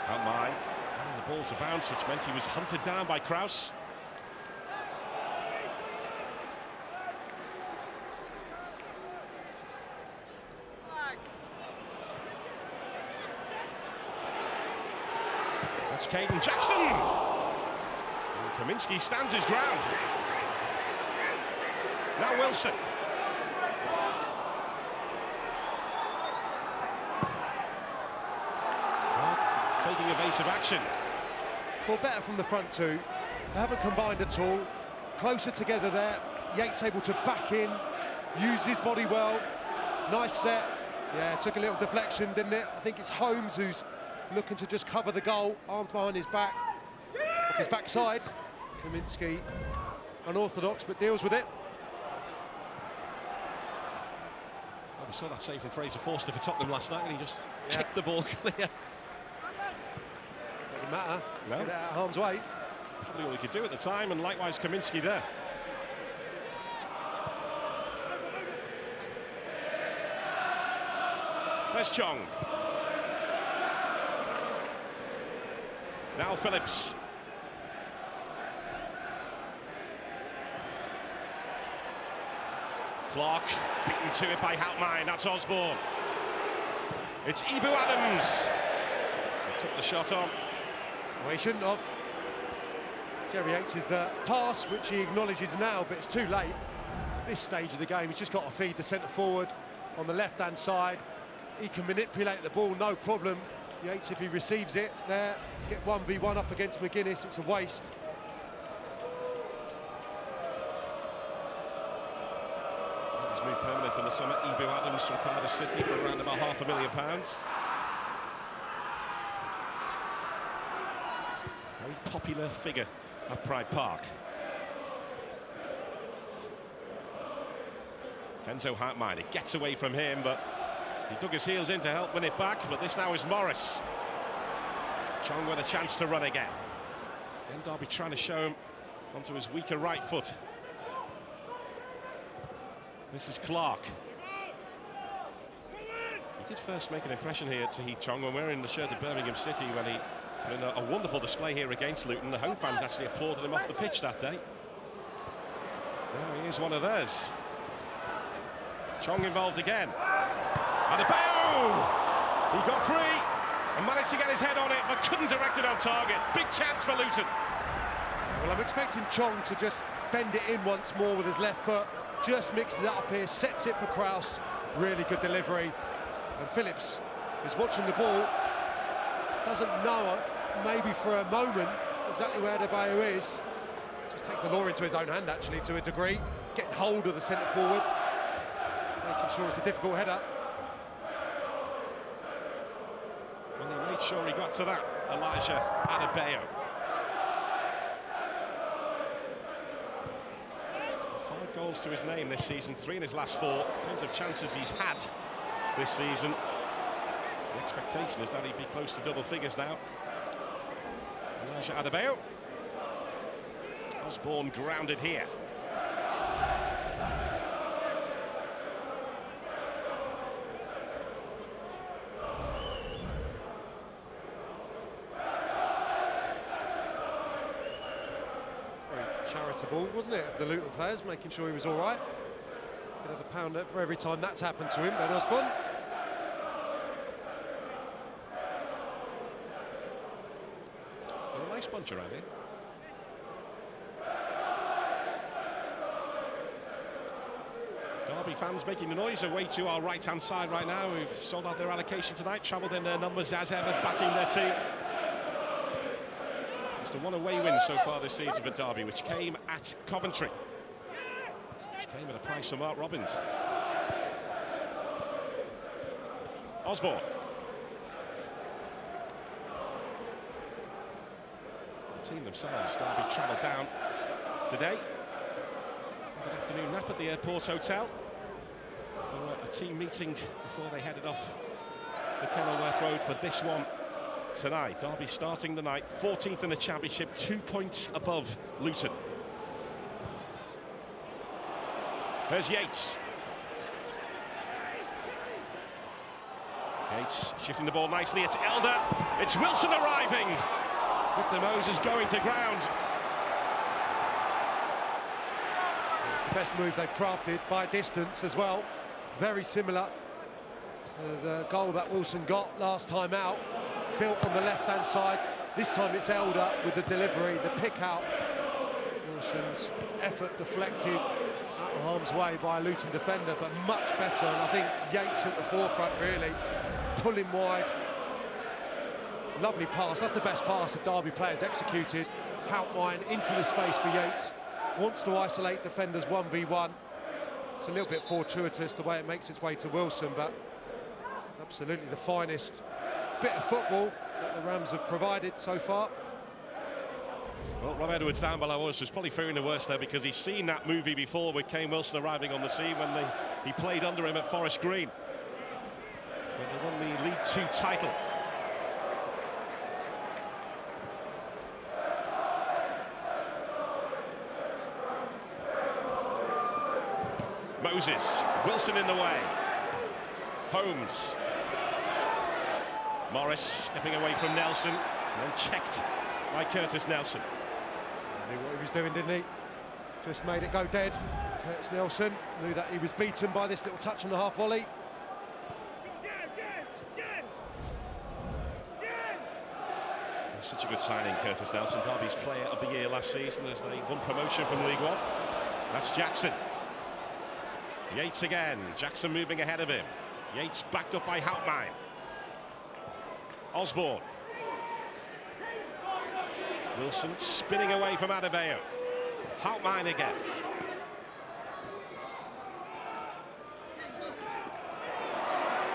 Out mine, and the ball to bounce, which meant he was hunted down by Kraus. That's Caden Jackson. And Kaminski stands his ground. Now Wilson. Well, taking evasive action. Well, better from the front two. They haven't combined at all. Closer together there. Yates able to back in, use his body well. Nice set. Yeah, took a little deflection, didn't it? I think it's Holmes who's looking to just cover the goal, arms behind his back, off his backside. Kaminski, unorthodox, but deals with it. Well, we saw that save from Fraser Forster for Tottenham last night when he just kicked the ball clear. Doesn't matter, No. get it out of harm's way. Probably all he could do at the time, and likewise Kaminski there. There's Chong. Now Phillips. Clark beaten to it by Houtmine. That's Osborne. It's Ibu Adams. He took the shot on. Well, he shouldn't have. Jerry Yates is the pass, which he acknowledges now, but it's too late. At this stage of the game, he's just got to feed the centre forward on the left-hand side. He can manipulate the ball, no problem. Yates, if he receives it there, get 1v1 up against McGuinness, it's a waste. He's moved permanent in the summer. Ibu Adams from Cardiff City for around about £500,000. Very popular figure at Pride Park. Kenzo Hartminer gets away from him, but he dug his heels in to help win it back. But this now is Morris. Chong with a chance to run again. And Derby trying to show him onto his weaker right foot. This is Clark. He did first make an impression here to Heath Chong when wearing the shirt of Birmingham City, when he put in a wonderful display here against Luton. The home fans actually applauded him off the pitch that day. Now he is one of theirs. Chong involved again. Adebayo! He got free and managed to get his head on it, but couldn't direct it on target. Big chance for Luton. Well, I'm expecting Chong to just bend it in once more with his left foot. Just mixes it up here, sets it for Kraus. Really good delivery. And Phillips is watching the ball. Doesn't know, maybe for a moment, exactly where Adebayo is. Just takes the law into his own hand, actually, to a degree. Getting hold of the centre forward. Making sure it's a difficult header. Well, they made sure he got to that, Elijah Adebayo. He's got 5 goals to his name this season, 3 in his last 4. In terms of chances he's had this season, the expectation is that he'd be close to double figures now. Elijah Adebayo. Osborne grounded here. Charitable, wasn't it, the Luton players, making sure he was all right. Could have a pound for every time that's happened to him, Ben Osborne. A nice bunch around here. Derby fans making the noise away to our right-hand side right now. We've sold out their allocation tonight, travelled in their numbers as ever, backing their team. The one away win so far this season for Derby, which came at Coventry. Which came at a price for Mark Robbins. Osborne. The team themselves, Derby travelled down today. Had an afternoon nap at the Airport Hotel for a team meeting before they headed off to Kenilworth Road for this one tonight. Derby starting the night 14th in the Championship, 2 points above Luton. There's Yates. Yates shifting the ball nicely. It's Elder. It's Wilson arriving. Victor Moses going to ground. It's the best move they've crafted by distance as well. Very similar to the goal that Wilson got last time out. Built on the left-hand side. This time it's Elder with the delivery, the pick-out. Wilson's effort deflected out of harm's way by a Luton defender, but much better. And I think Yates at the forefront, really, pulling wide. Lovely pass. That's the best pass that Derby players executed. Houtmine into the space for Yates. Wants to isolate defenders 1v1. It's a little bit fortuitous the way it makes its way to Wilson, but absolutely the finest bit of football that the Rams have provided so far. Well, Rob Edwards down below us was probably fearing the worst there, because he's seen that movie before with Kane Wilson arriving on the scene when he played under him at Forest Green. But they won the League 2 title. Moses, Wilson in the way. Holmes. Morris stepping away from Nelson, and then checked by Curtis Nelson. Knew what he was doing, didn't he? Just made it go dead. Curtis Nelson knew that he was beaten by this little touch on the half volley. That's such a good signing, Curtis Nelson, Derby's player of the year last season as they won promotion from League One. That's Jackson. Yates again, Jackson moving ahead of him. Yates backed up by Houtmine. Osborne. Wilson spinning away from Adebayo. Houtmine again.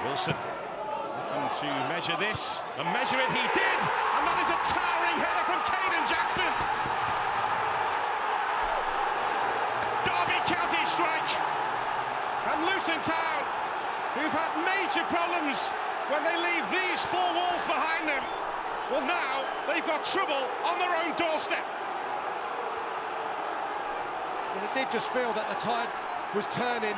Wilson looking to measure this, and measure it he did, and that is a towering header from Caden Jackson. Derby County strike, and Luton Town, who've had major problems when they leave these four walls behind them, well, now they've got trouble on their own doorstep. And it did just feel that the tide was turning.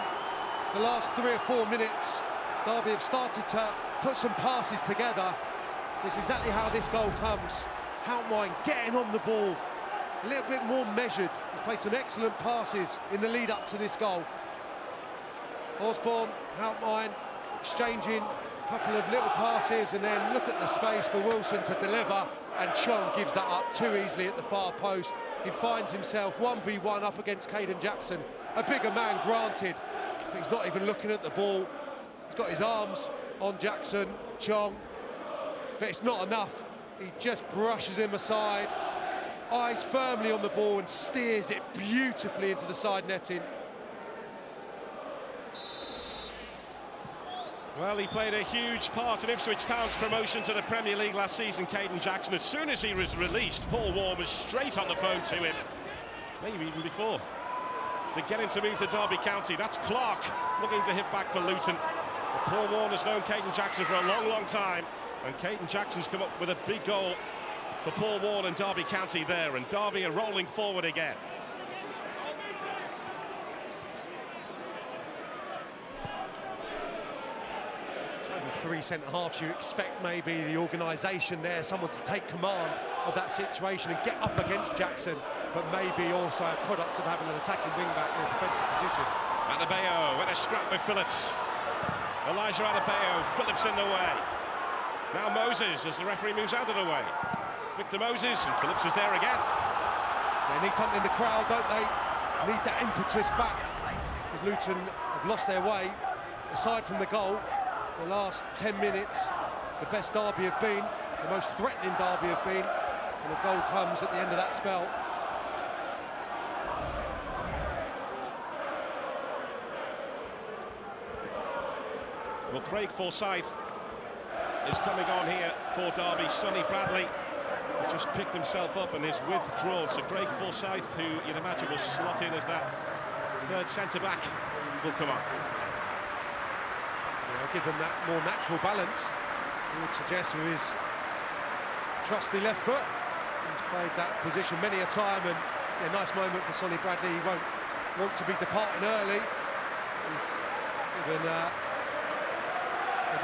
The last 3 or 4 minutes, Derby have started to put some passes together. It's exactly how this goal comes. Houtmine getting on the ball, a little bit more measured. He's played some excellent passes in the lead up to this goal. Osborne, Houtmine exchanging a couple of little passes, and then look at the space for Wilson to deliver, and Chong gives that up too easily at the far post. He finds himself 1v1 up against Caden Jackson, a bigger man granted, but he's not even looking at the ball. He's got his arms on Jackson, Chong, but it's not enough. He just brushes him aside, eyes firmly on the ball and steers it beautifully into the side netting. Well, he played a huge part in Ipswich Town's promotion to the Premier League last season, Caden Jackson. As soon as he was released, Paul Warne was straight on the phone to him, maybe even before, to get him to move to Derby County. That's Clark looking to hit back for Luton. But Paul Warne has known Caden Jackson for a long, long time, and Caden Jackson's come up with a big goal for Paul Warne and Derby County there, and Derby are rolling forward again. Three centre-halves, you expect maybe the organisation there, someone to take command of that situation and get up against Jackson, but maybe also a product of having an attacking wing-back in a defensive position. Adebayo with a scrap with Phillips. Elijah Adebayo, Phillips in the way. Now Moses as the referee moves out of the way. Victor Moses, and Phillips is there again. They need something in the crowd, don't they? Need that impetus back, because Luton have lost their way. Aside from the goal, the last 10 minutes, the best Derby have been, the most threatening Derby have been, and the goal comes at the end of that spell. Well, Craig Forsyth is coming on here for Derby. Sonny Bradley has just picked himself up and is withdrawn. So Craig Forsyth, who you'd imagine will slot in as that third centre-back, will come on. Give them that more natural balance. He would suggest with his trusty left foot. He's played that position many a time, and a nice moment for Sonny Bradley. He won't want to be departing early. He's given a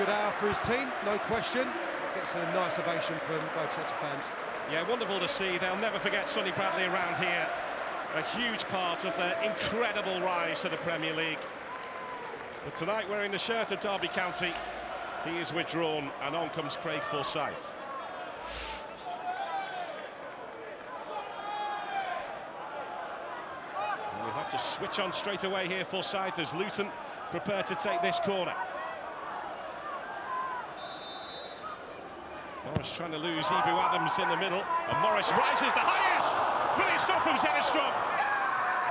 good hour for his team, no question. Gets a nice ovation from both sets of fans. Yeah, wonderful to see. They'll never forget Sonny Bradley around here. A huge part of their incredible rise to the Premier League. But tonight, wearing the shirt of Derby County, he is withdrawn, and on comes Craig Forsyth. And we'll have to switch on straight away here, Forsyth, as Luton prepare to take this corner. Morris trying to lose Ibu Adams in the middle, and Morris rises the highest! Brilliant stop from Zetterstrom.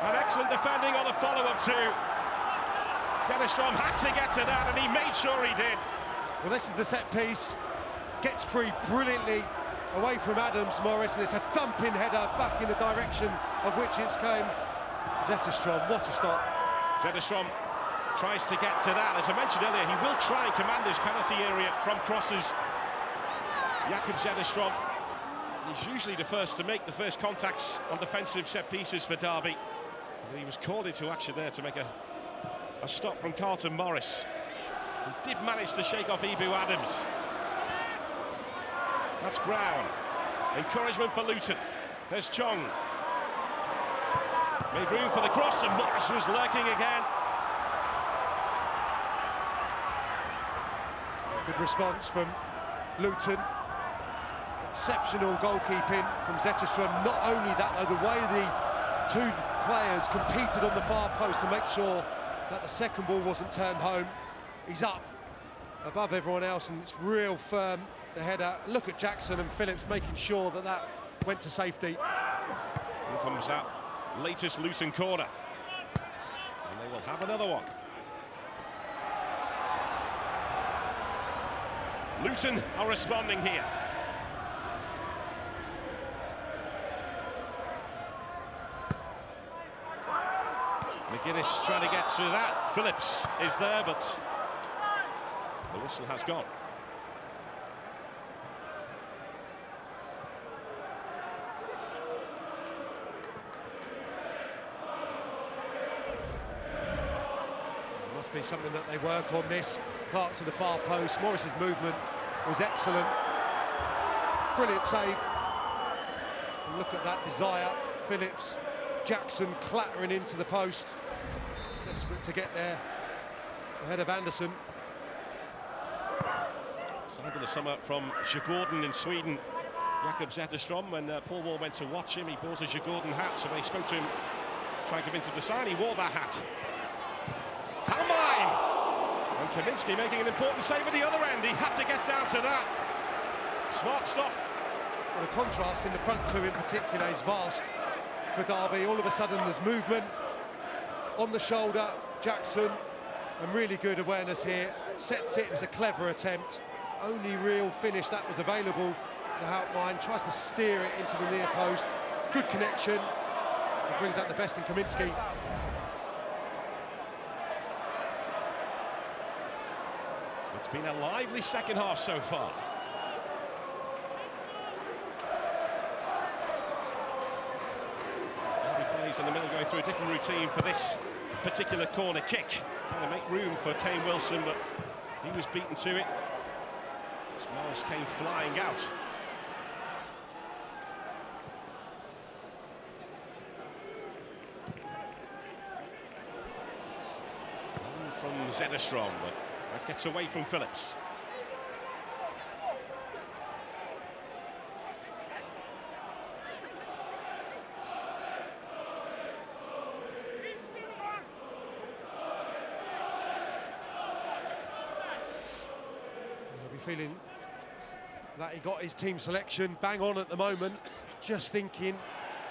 And excellent defending on the follow-up too. Zetterstrom had to get to that, and he made sure he did. Well, this is the set piece. Gets free brilliantly away from Adams, Morris, and it's a thumping header back in the direction of which it's came. Zetterstrom, what a stop. Zetterstrom tries to get to that. As I mentioned earlier, he will try and command this penalty area from crosses. Jakob Zetterstrom, he's usually the first to make the first contacts on defensive set pieces for Derby. But he was called into action there to make a stop from Carlton Morris. He did manage to shake off Ibu Adams. That's Brown. Encouragement for Luton. There's Chong. Made room for the cross, and Morris was lurking again. Good response from Luton. Exceptional goalkeeping from Zetterstrom. Not only that, though, the way the two players competed on the far post to make sure that the second ball wasn't turned home. He's up above everyone else, and it's real firm, the header. Look at Jackson and Phillips making sure that that went to safety. Here comes that latest Luton corner, and they will have another one. Luton are responding here. McGuinness trying to get through that. Phillips is there, but the whistle has gone. Must be something that they work on this. Clark to the far post. Morris's movement was excellent. Brilliant save. And look at that desire. Phillips, Jackson clattering into the post. Desperate to get there ahead of Anderson. Something to sum up from Djurgården in Sweden. Jakob Zetterstrom, when Paul Wall went to watch him, he bought a Djurgården hat, so when he spoke to him to try and convince him to sign, he wore that hat. And Kaminski making an important save at the other end. He had to get down to that. Smart stop. Well, the contrast in the front two in particular is vast for Derby. All of a sudden there's movement on the shoulder. Jackson, and really good awareness here. Sets it as a clever attempt. Only real finish that was available to Houtmine. Tries to steer it into the near post. Good connection. It brings out the best in Kaminski. It's been a lively second half so far. Derby plays in the middle, going through a different routine for this particular corner kick. Trying to make room for Kane Wilson, but he was beaten to it. Morris came flying out. And from Zetterstrom, but that gets away from Phillips. Feeling that he got his team selection bang on at the moment. Just thinking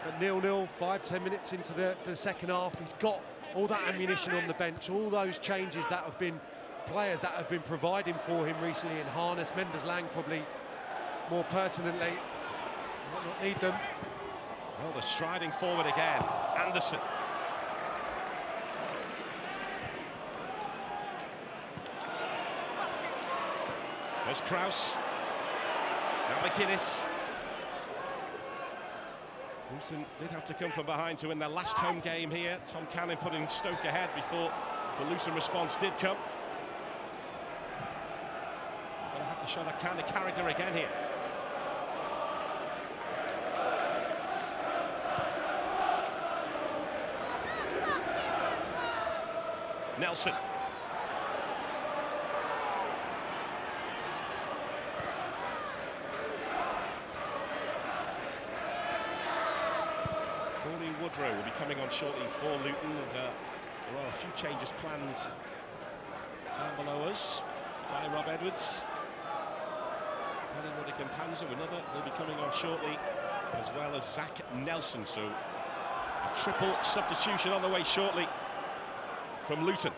at 0-0, 5-10 minutes into the second half, he's got all that ammunition on the bench, all those changes that have been players that have been providing for him recently in harness. Mendes-Lang probably more pertinently, might not need them. Well, they're striding forward again. Anderson. There's Kraus. Now McGuinness. Luton did have to come from behind to win their last home game here. Tom Cannon putting Stoke ahead before the Luton response did come. Gonna have to show that kind of character again here. Nelson. Woodrow will be coming on shortly for Luton. There are a few changes planned down below us by Rob Edwards. Ruddick and Panzer, another, will be coming on shortly, as well as Zach Nelson. So a triple substitution on the way shortly from Luton.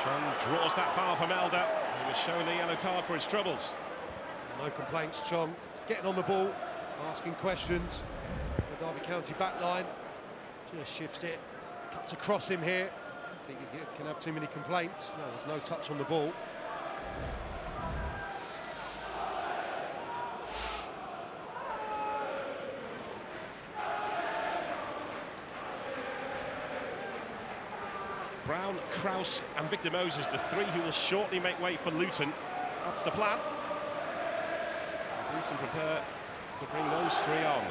Chong draws that foul from Elder. He was shown the yellow card for his troubles. No complaints, Chong. Getting on the ball, asking questions. The Derby County back line just shifts it, cuts across him here. I think he can have too many complaints. No, there's no touch on the ball. Brown, Kraus and Victor Moses, the three who will shortly make way for Luton. That's the plan. As Luton prepare to bring those three on.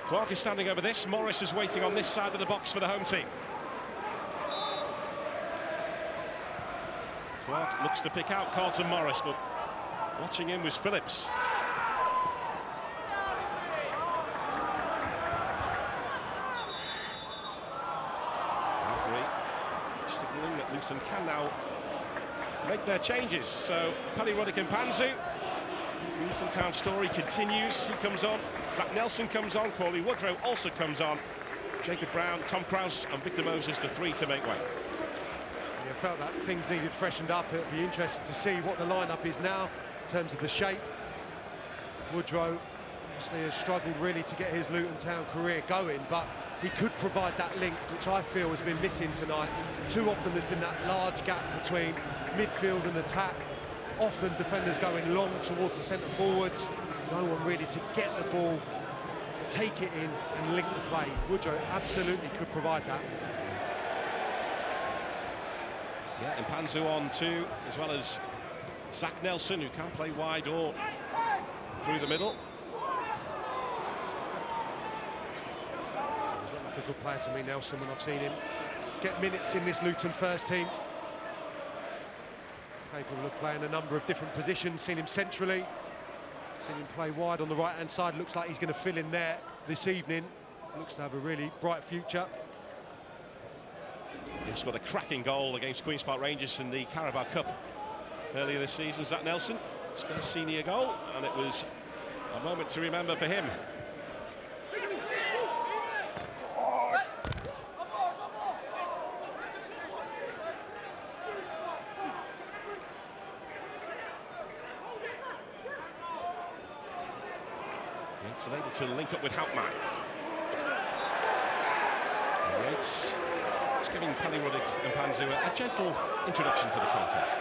Clark is standing over this. Morris is waiting on this side of the box for the home team. Clark looks to pick out Carlton Morris, but watching him was Phillips. Referee signaling that Luton can now make their changes. So Paddy Roddick and Panzu. The Luton Town story continues. He comes on. Zach Nelson comes on. Corley Woodrow also comes on. Jacob Brown, Tom Krause and Victor Moses, the three to make way. I felt that things needed freshened up. It'll be interesting to see what the lineup is now in terms of the shape. Woodrow obviously has struggled really to get his Luton Town career going, but he could provide that link, which I feel has been missing tonight. Too often there's been that large gap between midfield and attack. Often defenders going long towards the centre forwards. No one really to get the ball, take it in and link the play. Woodrow absolutely could provide that. Yeah, and Panzu on too, as well as Zach Nelson, who can play wide or through the middle. He's looked like a good player to me, Nelson, when I've seen him get minutes in this Luton first team. Capable of playing a number of different positions, seen him centrally, seen him play wide on the right-hand side. Looks like he's going to fill in there this evening. Looks to have a really bright future. He scored a cracking goal against Queen's Park Rangers in the Carabao Cup earlier this season. Zach Nelson, his first senior goal, and it was a moment to remember for him. It's able to link up with Houtman. It's giving Paddy Roddick and Panzu a gentle introduction to the contest.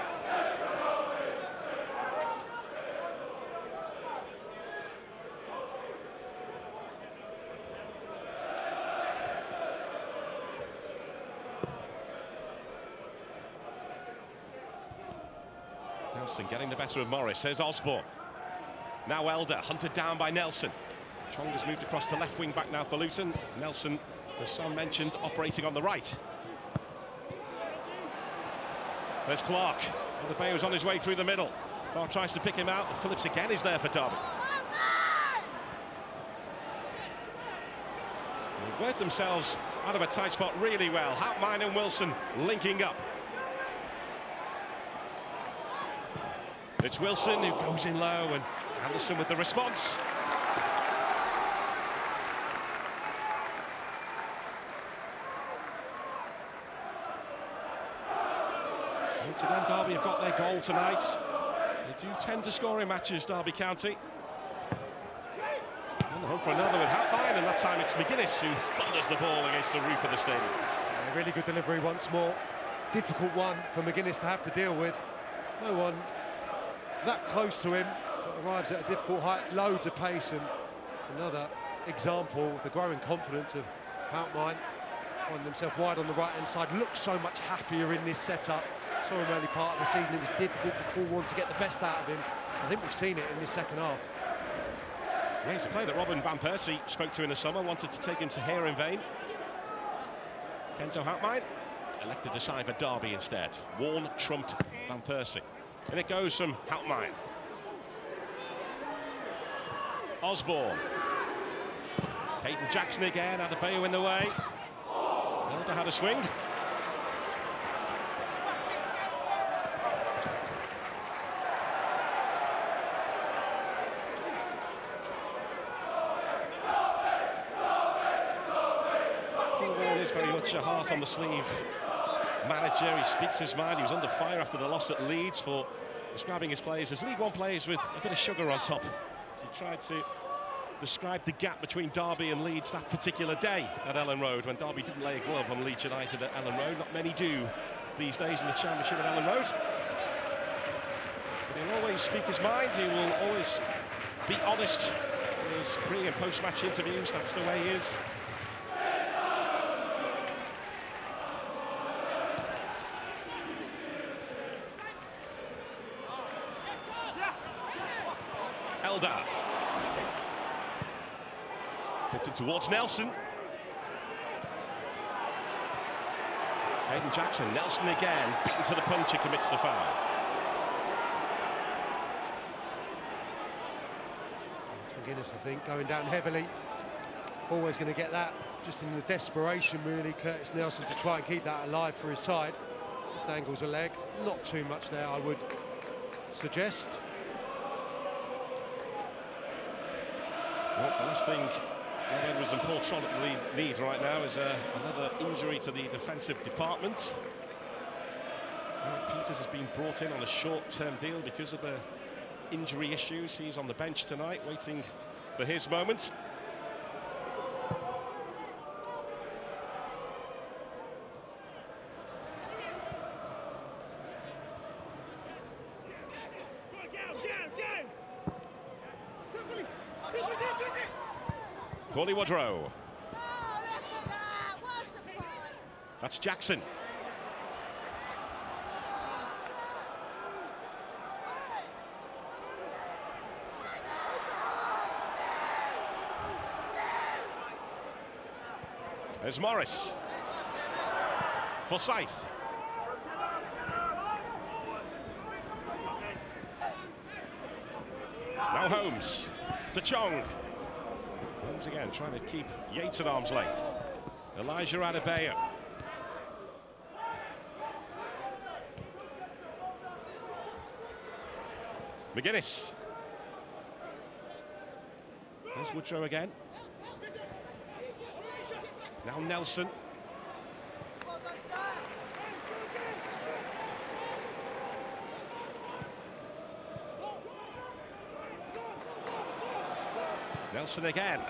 Nelson getting the better of Morris. There's Osborne. Now Elder, hunted down by Nelson. Chong has moved across to left wing back now for Luton. Nelson, as Sam mentioned, operating on the right. There's Clark. Adebayo's on his way through the middle. Clark tries to pick him out. Phillips again is there for Derby. They've worked themselves out of a tight spot really well. Houtman and Wilson linking up. It's Wilson who goes in low, and Anderson with the response. Once again, Derby have got their goal tonight. They do tend to score in matches, Derby County. On the hook for another with Houtman, and that time it's McGuinness who thunders the ball against the roof of the stadium. A really good delivery once more. Difficult one for McGuinness to have to deal with. No one that close to him, but arrives at a difficult height, loads of pace, and another example of the growing confidence of Houtman. Finding himself wide on the right-hand side, looks so much happier in this setup. Saw him early part of the season, it was difficult for 4-1 to get the best out of him. I think we've seen it in this second half. Yeah, he's a player that Robin Van Persie spoke to in the summer, wanted to take him to here in vain. Kenzo Houtman elected to sign for Derby instead. Warne trumped Van Persie. And it goes from Houtman. Osborne. Hayden Jackson again, Adebayo in the way. Elder had a swing. Warne is very much a heart on the sleeve manager. He speaks his mind. He was under fire after the loss at Leeds for describing his players as League One players with a bit of sugar on top. So he tried to describe the gap between Derby and Leeds that particular day at Ellen Road, when Derby didn't lay a glove on Leeds United at Ellen Road. Not many do these days in the Championship at Ellen Road. But he'll always speak his mind. He will always be honest in his pre- and post-match interviews. That's the way he is. Elder. Tipped it towards Nelson. Hayden Jackson, Nelson again, beaten to the punch and commits the foul. It's McGuinness, I think, going down heavily. Always going to get that, just in the desperation, really, Curtis Nelson, to try and keep that alive for his side. Just dangles a leg. Not too much there, I would suggest. Well, the last thing Rob Edwards and Paul Trott need right now is another injury to the defensive department. Peters has been brought in on a short-term deal because of the injury issues. He's on the bench tonight, waiting for his moment. Paulie Woodrow. That's Jackson. There's Morris. Forsyth. Now Holmes to Chong. Holmes again trying to keep Yates at arm's length. Elijah Adebayo. McGuinness. There's Woodrow again. Now Nelson. Nelson again.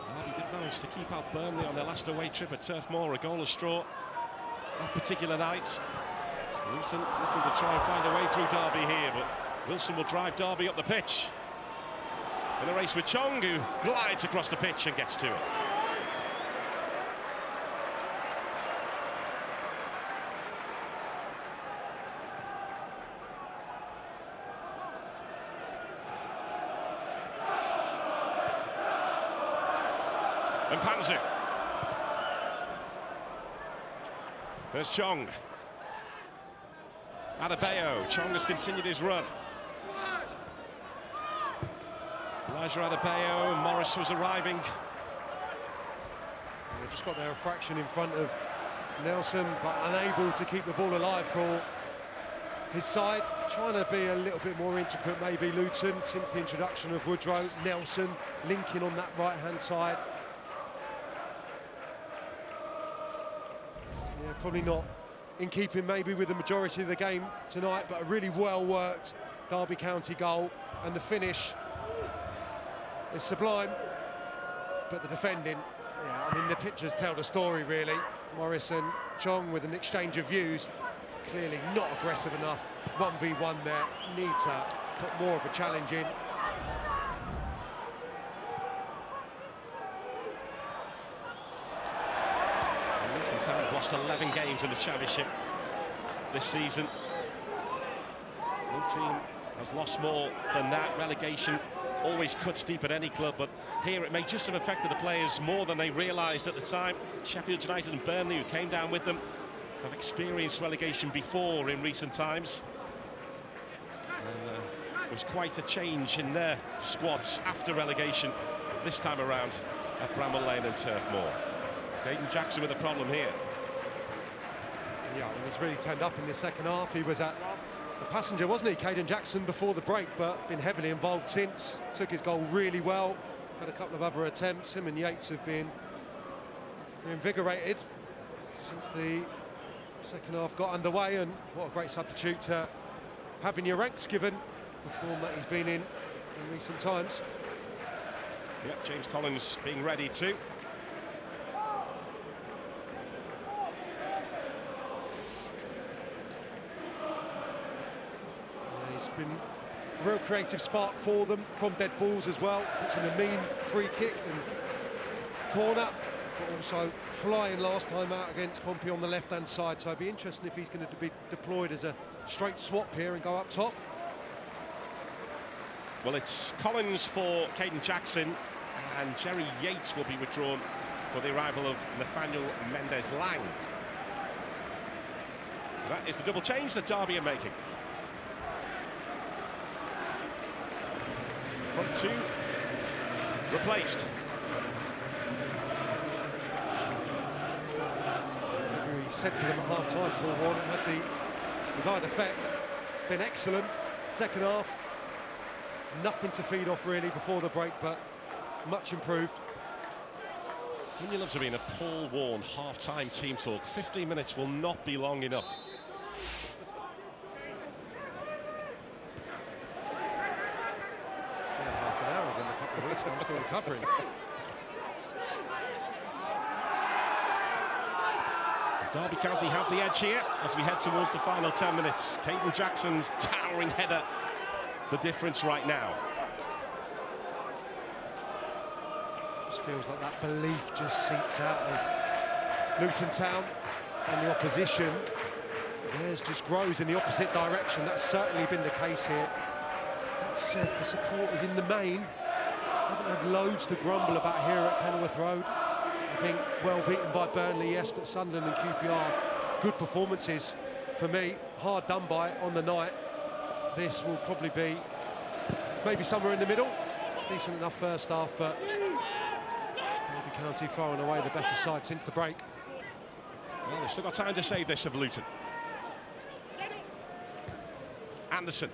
Derby did manage to keep out Burnley on their last away trip at Turf Moor, a goal of straw that particular night. Luton looking to try and find a way through Derby here, but Wilson will drive Derby up the pitch. In a race with Chong, who glides across the pitch and gets to it. And Panzu. There's Chong. Adebayo. Chong has continued his run. Elijah Adebayo. Morris was arriving. They've just got their fraction in front of Nelson, but unable to keep the ball alive for his side. Trying to be a little bit more intricate, maybe, Luton, since the introduction of Woodrow. Nelson linking on that right-hand side. Yeah, probably not in keeping maybe with the majority of the game tonight, but a really well-worked Derby County goal, and the finish is sublime. But the defending, yeah, I mean, the pictures tell the story, really. Morris and Chong with an exchange of views, clearly not aggressive enough. 1v1 there, need to put more of a challenge in. Luton Town lost 11 games in the Championship this season. No team has lost more than that. Relegation always cuts deep at any club, but here it may just have affected the players more than they realised at the time. Sheffield United and Burnley, who came down with them, have experienced relegation before in recent times. And there was quite a change in their squads after relegation this time around at Bramall Lane and Turf Moor. Caden Jackson with a problem here. Yeah, he's really turned up in the second half. He was at the passenger, wasn't he, Caden Jackson, before the break, but been heavily involved since. Took his goal really well. Had a couple of other attempts. Him and Yates have been invigorated since the second half got underway, and what a great substitute to have in your ranks, given the form that he's been in recent times. Yep, James Collins being ready too. He's been a real creative spark for them from dead balls as well. Puts in a mean free kick and corner, but also flying last time out against Pompey on the left-hand side. So it'd be interesting if he's going to be deployed as a straight swap here and go up top. Well, it's Collins for Caden Jackson, and Jerry Yates will be withdrawn for the arrival of Nathaniel Mendez-Lang. So that is the double change that Derby are making. Front two replaced. he said to them at half-time, Paul Warne, had the desired effect. Been excellent. Second half, nothing to feed off really before the break, but much improved. Wouldn't you love to be in a Paul Warne half-time team talk? 15 minutes will not be long enough. Half an hour in a couple of weeks, I'm still recovering. Derby County have the edge here as we head towards the final 10 minutes. Caden Jackson's towering header, the difference right now. Just feels like that belief just seeps out of Luton Town, and the opposition just grows in the opposite direction. That's certainly been the case here. That said, the supporters in the main haven't had loads to grumble about here at Kenilworth Road. I think well beaten by Burnley, yes, but Sunderland and QPR, good performances for me. Hard done by on the night. This will probably be maybe somewhere in the middle. Decent enough first half, but Derby County far and away the better side since the break. Well, they've still got time to save this of Luton. Anderson.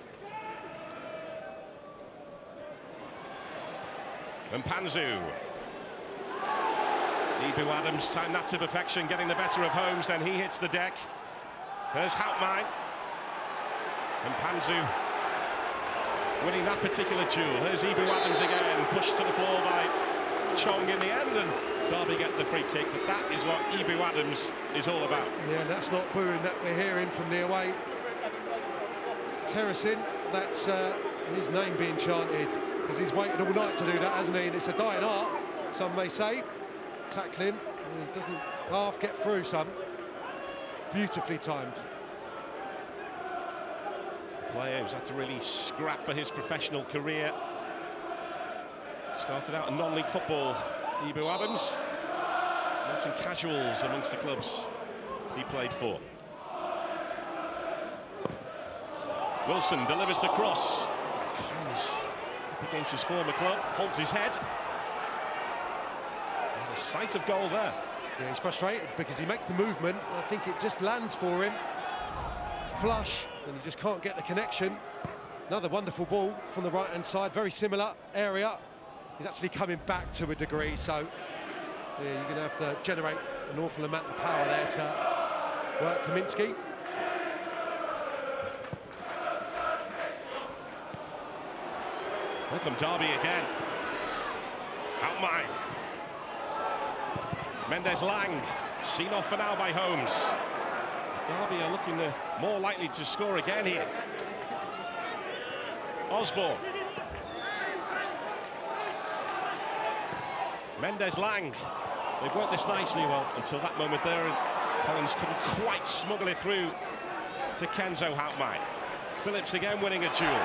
And Panzu. Ibu Adams timed that to perfection, getting the better of Holmes, then he hits the deck. There's Houtmine. And Panzu winning that particular duel. There's Ibu Adams again, pushed to the floor by Chong in the end, and Derby get the free kick, but that is what Ibu Adams is all about. Yeah, that's not booing that we're hearing from the away terracing. That's his name being chanted, because he's waited all night to do that, hasn't he? And it's a dying art, some may say. Tackling, and he doesn't half get through some. Beautifully timed. Player who's had to really scrap for his professional career. Started out in non-league football, Ibu Adams. And some casuals amongst the clubs he played for. Wilson delivers the cross. Comes up against his former club, holds his head. Sight of goal there. Yeah, he's frustrated because he makes the movement. I think it just lands for him. Flush, and he just can't get the connection. Another wonderful ball from the right-hand side, very similar area. He's actually coming back to a degree, so yeah, you're going to have to generate an awful amount of power there to work Kaminski. Welcome Derby again. Houtmine. Mendes Lang, seen off for now by Holmes. Derby are looking more likely to score again here. Osborne. Mendes Lang. They've worked this nicely, well, until that moment there, and Collins couldn't quite smuggle it through to Kenzo Houtmine. Phillips again winning a duel.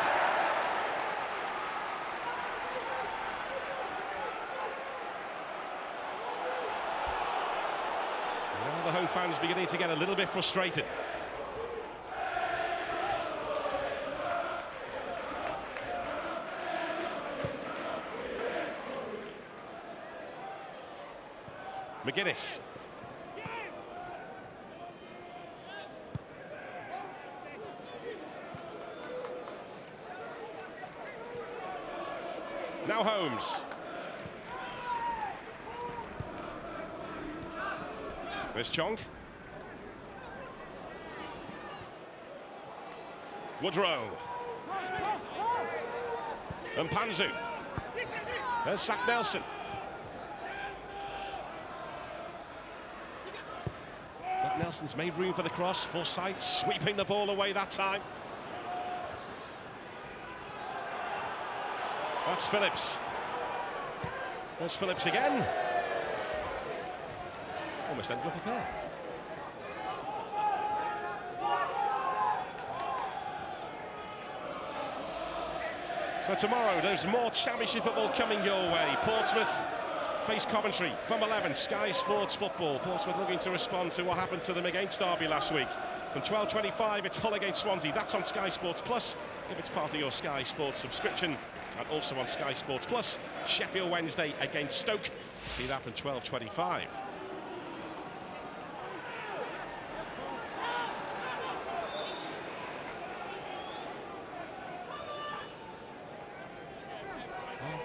The home fans beginning to get a little bit frustrated. McGuinness. Now Holmes. There's Chong. Woodrow. And Panzu. There's Zach Nelson. Zach Nelson's made room for the cross. Forsyth sweeping the ball away that time. That's Phillips. There's Phillips again. Almost ended up a pair. So tomorrow there's more Championship football coming your way. Portsmouth face Coventry from 11, Sky Sports Football. Portsmouth looking to respond to what happened to them against Derby last week. From 12:25 it's Hull against Swansea. That's on Sky Sports Plus if it's part of your Sky Sports subscription, and also on Sky Sports Plus Sheffield Wednesday against Stoke. See that from 12:25.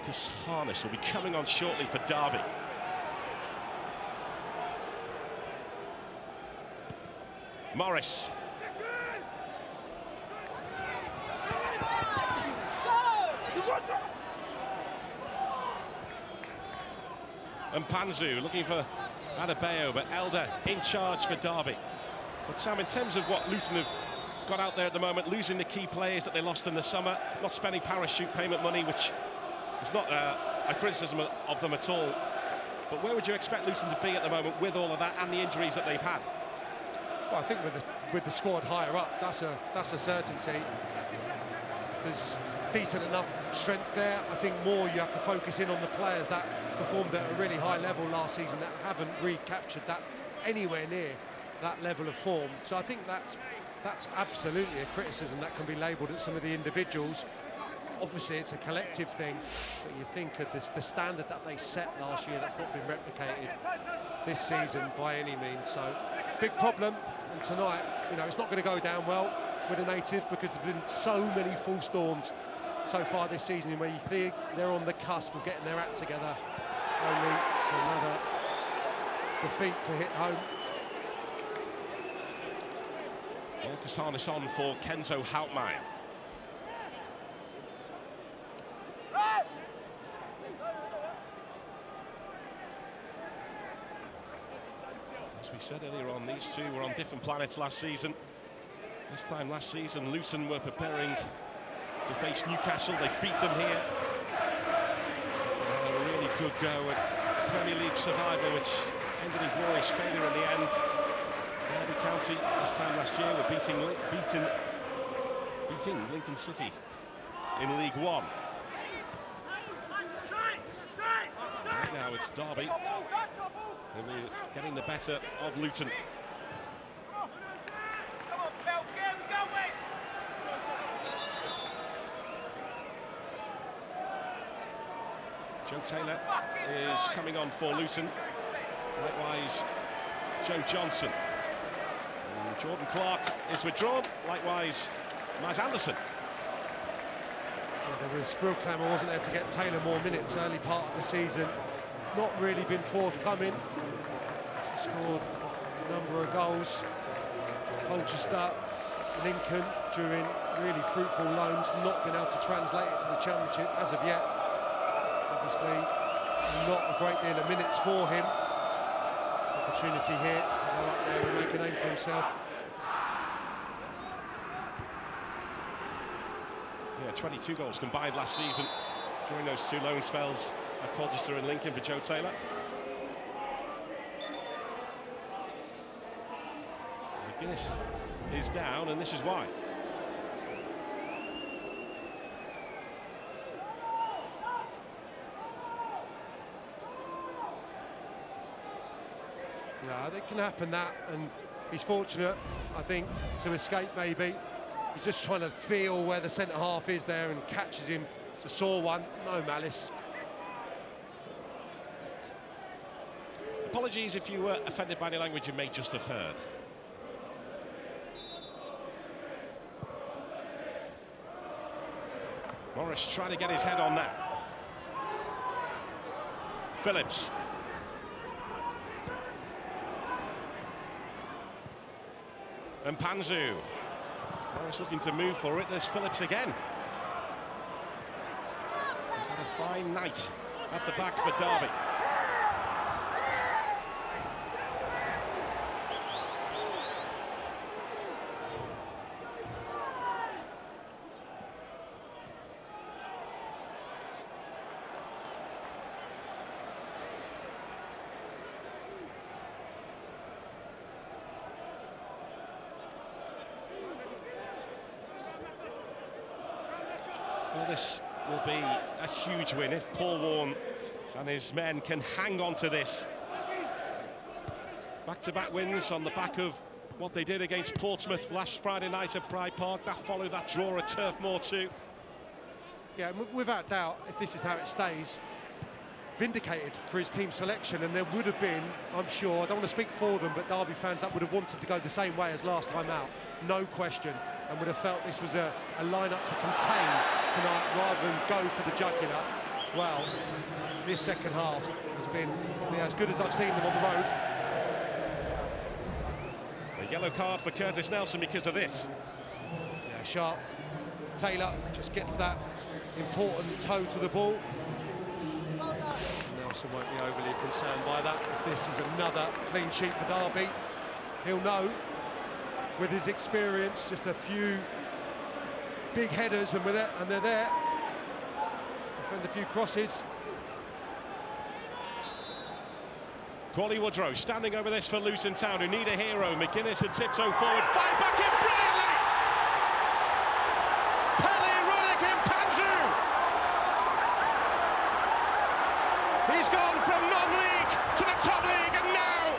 Marcus Harness will be coming on shortly for Derby. Morris. And Panzu looking for Adebayo, but Elder in charge for Derby. But Sam, in terms of what Luton have got out there at the moment, losing the key players that they lost in the summer, not spending parachute payment money, which is not a criticism of them at all. But where would you expect Luton to be at the moment with all of that and the injuries that they've had? Well, I think with the squad higher up, that's a certainty. There's decent enough strength there. I think more you have to focus in on the players that performed at a really high level last season that haven't recaptured that anywhere near that level of form. So I think that's absolutely a criticism that can be labelled at some of the individuals. Obviously it's a collective thing, but you think of the standard that they set last year that's not been replicated this season by any means. So big problem, and tonight, you know, it's not going to go down well with a native because there's been so many full storms so far this season where you think they're on the cusp of getting their act together, only for another defeat to hit home. Marcus Harness on for Kenzo Houtmeier. As we said earlier on, these two were on different planets last season. This time last season, Luton were preparing to face Newcastle. They beat them here. A really good go at Premier League survival, which ended in glorious failure in the end. Derby County this time last year were beating Lincoln City in League One. Right now it's Derby, and we're getting the better of Luton. Joe Taylor is coming on for Luton. Likewise, Joe Johnson. And Jordan Clark is withdrawn. Likewise, Miles Anderson. Well, there was real clamour, wasn't there, to get Taylor more minutes early part of the season. Not really been forthcoming. Scored a number of goals. Colchester, Lincoln, during really fruitful loans, not been able to translate it to the Championship as of yet. Obviously, not a great deal of minutes for him. Opportunity here to go up there and make a name for himself. Yeah, 22 goals combined last season during those two loan spells at Colchester and Lincoln for Joe Taylor. McGuinness is down, and this is why. Yeah, it can happen that, and he's fortunate, I think, to escape maybe. He's just trying to feel where the centre-half is there and catches him. It's a sore one, no malice. Apologies if you were offended by any language you may just have heard. Morris trying to get his head on that. Phillips. And Panzu. Morris looking to move for it. There's Phillips again. He's had a fine night at the back for Derby. Well, this will be a huge win if Paul Warne and his men can hang on to this. Back-to-back wins on the back of what they did against Portsmouth last Friday night at Pride Park. That followed that draw at Turf Moor too. Yeah, without doubt, if this is how it stays, vindicated for his team selection, and there would have been, I'm sure, I don't want to speak for them, but Derby fans that would have wanted to go the same way as last time out, no question, and would have felt this was a lineup to contain tonight rather than go for the jugular. well, this second half has been as good as I've seen them on the road. A yellow card for Curtis Nelson because of this. Yeah, sharp. Taylor just gets that important toe to the ball. Nelson won't be overly concerned by that. If this is another clean sheet for Derby, he'll know with his experience, just a few big headers and they're there. Just defend a few crosses. Crawley Woodrow standing over this for Luton Town, who need a hero. McGuinness and Tiptoe forward, fired back in brilliantly! Pele Ruddock in Panzu! He's gone from non-league to the top league, and now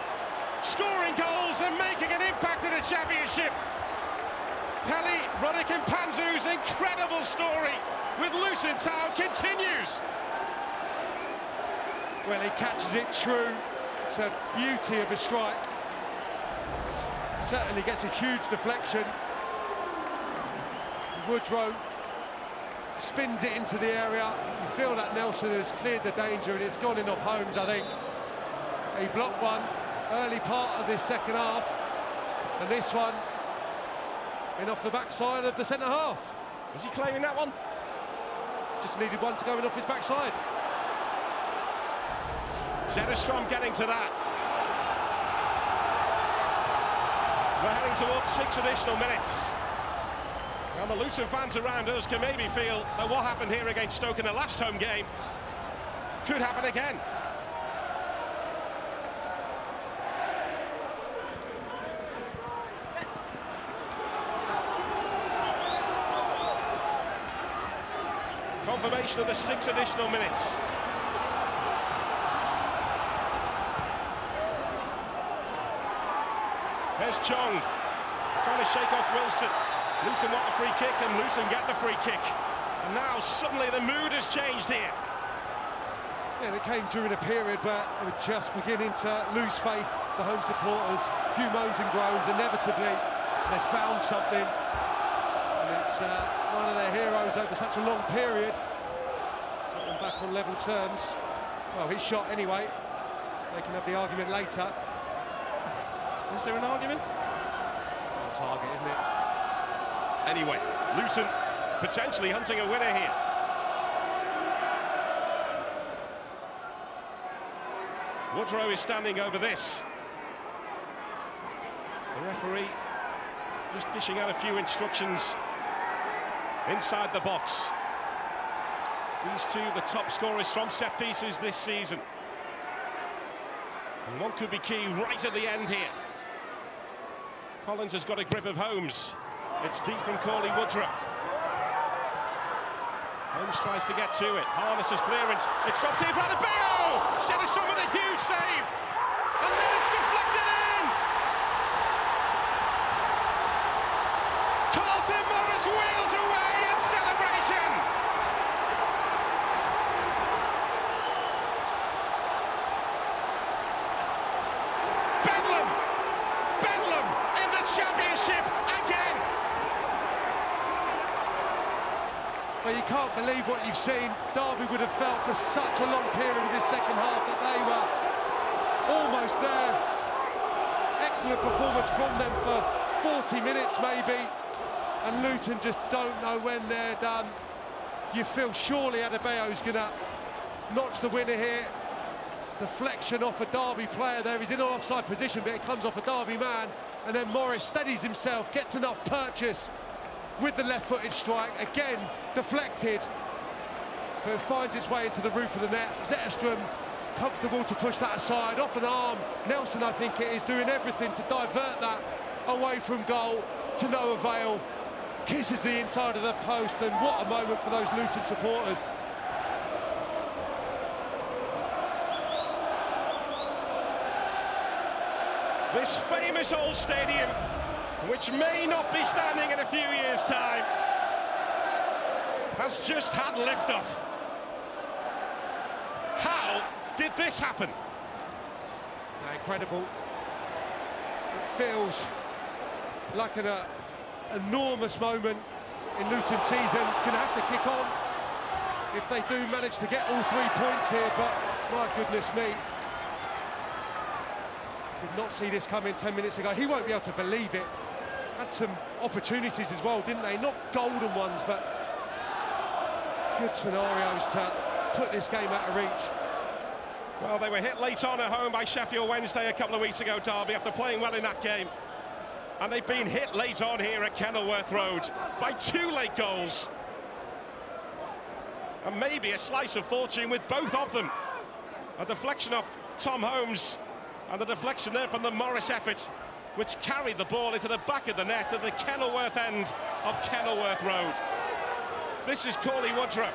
scoring goals and making an impact in the championship. Pele Ruddock in Panzu's incredible story with Luton Town continues. Well, he catches it true. It's a beauty of a strike. Certainly gets a huge deflection. Woodrow spins it into the area. You feel that Nelson has cleared the danger and it's gone in off Holmes, I think. He blocked one early part of this second half, and this one in off the backside of the centre half. Is he claiming that one? Just needed one to go in off his backside. Zetterstrom getting to that. We're heading towards 6 additional minutes. And the Luton fans around us can maybe feel that what happened here against Stoke in the last home game could happen again. Confirmation of the 6 additional minutes. There's Chong trying to shake off Wilson. Luton want the free kick and Luton get the free kick. And now suddenly the mood has changed here. Yeah, it came during a period where they were just beginning to lose faith, the home supporters. A few moans and groans. Inevitably, they found something. And it's one of their heroes over such a long period. Got them back on level terms. Well, he's shot anyway. They can have the argument later. Is there an argument? On target, isn't it? Anyway, Luton potentially hunting a winner here. Woodrow is standing over this. The referee just dishing out a few instructions inside the box. These two, the top scorers from set pieces this season. And one could be key right at the end here. Collins has got a grip of Holmes. It's deep from Crawley Woodrow. Holmes tries to get to it. Harness's clearance. It's from Dave Radabeo! Zetterstrom with a huge save! And then it's deflected in! Carlton Morris wheels away in celebration! Bedlam! Bedlam in the championship again! Well, you can't believe what you've seen. Derby would have felt for such a long period of this second half that they were almost there. Excellent performance from them for 40 minutes maybe, and Luton just don't know when they're done. You feel surely Adebayo's going to notch the winner here. Deflection off a Derby player there. He's in an offside position, but it comes off a Derby man, and then Morris steadies himself, gets enough purchase with the left-footed strike, again deflected, but it finds its way into the roof of the net. Zetterstrom comfortable to push that aside, off an arm. Nelson, I think it is, doing everything to divert that away from goal, to no avail. Kisses the inside of the post, and what a moment for those Luton supporters. This famous old stadium, which may not be standing in a few years' time, has just had liftoff. How did this happen? Incredible. It feels like an enormous moment in Luton season. Gonna have to kick on. if they do manage to get all 3 points here, but my goodness me. Did not see this coming 10 minutes ago. He won't be able to believe it. Had some opportunities as well, didn't they? Not golden ones, but good scenarios to put this game out of reach. Well, they were hit late on at home by Sheffield Wednesday a couple of weeks ago, Derby, after playing well in that game. And they've been hit late on here at Kenilworth Road by 2 late goals. And maybe a slice of fortune with both of them. A deflection off Tom Holmes and the deflection there from the Morris effort, which carried the ball into the back of the net at the Kenilworth end of Kenilworth Road. This is Cauley Woodrow.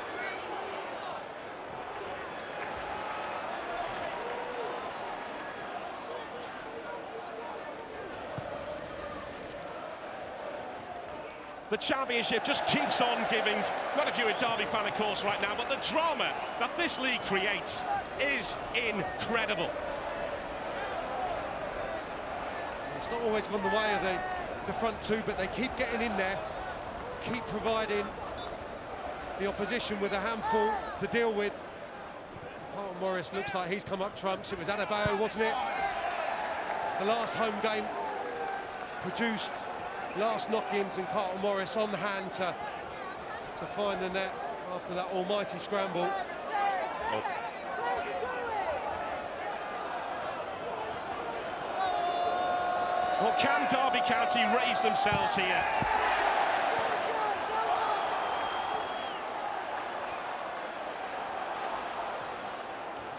The championship just keeps on giving. Not if you're a Derby fan, of course, right now, but the drama that this league creates is incredible. It's not always gone the way of the front two, but they keep getting in there, keep providing the opposition with a handful to deal with. Carlton Morris looks like he's come up trumps. It was Adebayo, wasn't it? The last home game produced last knock-ins, and Carlton Morris on hand to find the net after that almighty scramble. Oh. Well, can Derby County raise themselves here?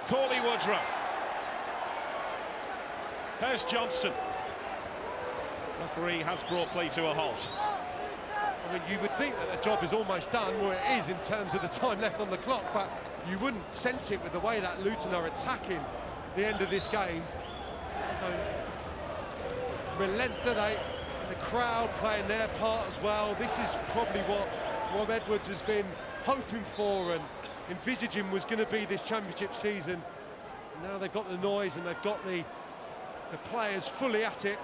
Cauley Woodrow. There's Johnson. Referee has brought play to a halt. I mean, you would think that the job is almost done, or it is in terms of the time left on the clock, but you wouldn't sense it with the way that Luton are attacking the end of this game. They don't relent, do they? The crowd playing their part as well. This is probably what Rob Edwards has been hoping for and envisaging was going to be this championship season. And now they've got the noise and they've got the players fully at it.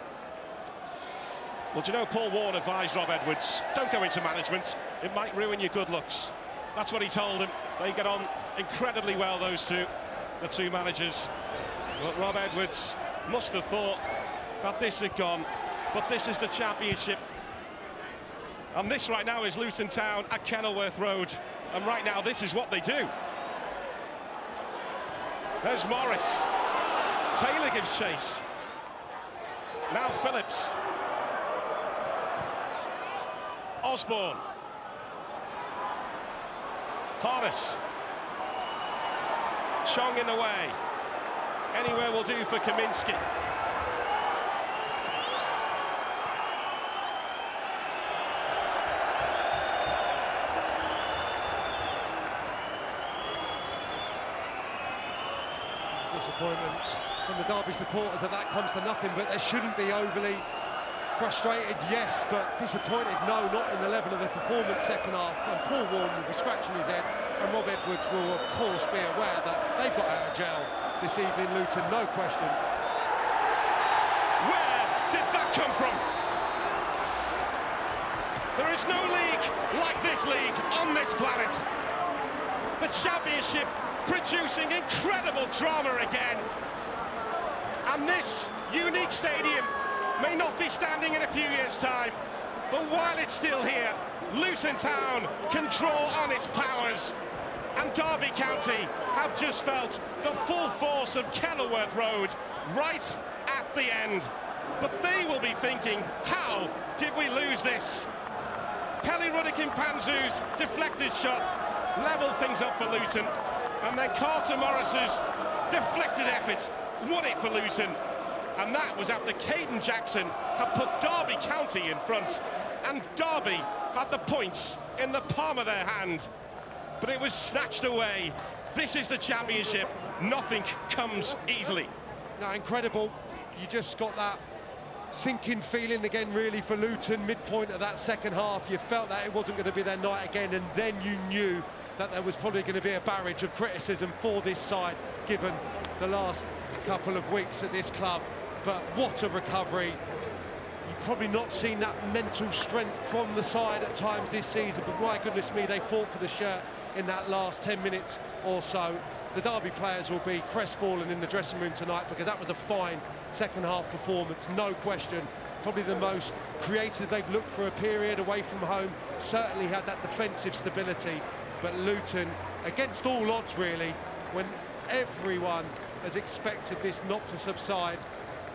Well, do you know, Paul Warne advised Rob Edwards, don't go into management, it might ruin your good looks. That's what he told him. They get on incredibly well, those two, the two managers. But Rob Edwards must have thought that this had gone, but this is the championship. And this right now is Luton Town at Kenilworth Road. And right now, this is what they do. There's Morris. Taylor gives chase. Now Phillips. Osborne. Harness. Chong in the way. Anywhere will do for Kaminsky. Disappointment from the Derby supporters that comes to nothing, but they shouldn't be overly frustrated, yes, but disappointed, no, not in the level of the performance second half. And Paul Warne will be scratching his head, and Rob Edwards will, of course, be aware that they've got out of jail this evening, Luton, no question. Where did that come from? There is no league like this league on this planet. The championship producing incredible drama again. And this unique stadium may not be standing in a few years' time, but while it's still here, Luton Town can draw on its powers. And Derby County have just felt the full force of Kenilworth Road right at the end. But they will be thinking, how did we lose this? Pelly Ruddikin Panzu's deflected shot levelled things up for Luton, and then Carlton Morris's deflected effort won it for Luton. And that was after Caden Jackson had put Derby County in front, and Derby had the points in the palm of their hand. But it was snatched away. This is the championship. Nothing comes easily. No, incredible. You just got that sinking feeling again, really, for Luton, midpoint of that second half. You felt that it wasn't going to be their night again, and then you knew that there was probably going to be a barrage of criticism for this side, given the last couple of weeks at this club. But what a recovery. You've probably not seen that mental strength from the side at times this season, but my goodness me, they fought for the shirt in that last 10 minutes or so. The Derby players will be crestfallen in the dressing room tonight, because that was a fine second half performance, no question. Probably the most creative they've looked for a period away from home. Certainly had that defensive stability, but Luton, against all odds really, when everyone has expected this not to subside,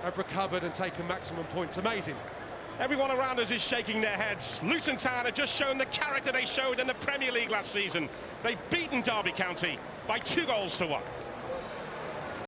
have recovered and taken maximum points. Amazing. Everyone around us is shaking their heads. Luton Town have just shown the character they showed in the Premier League last season. They've beaten Derby County by 2 goals to 1.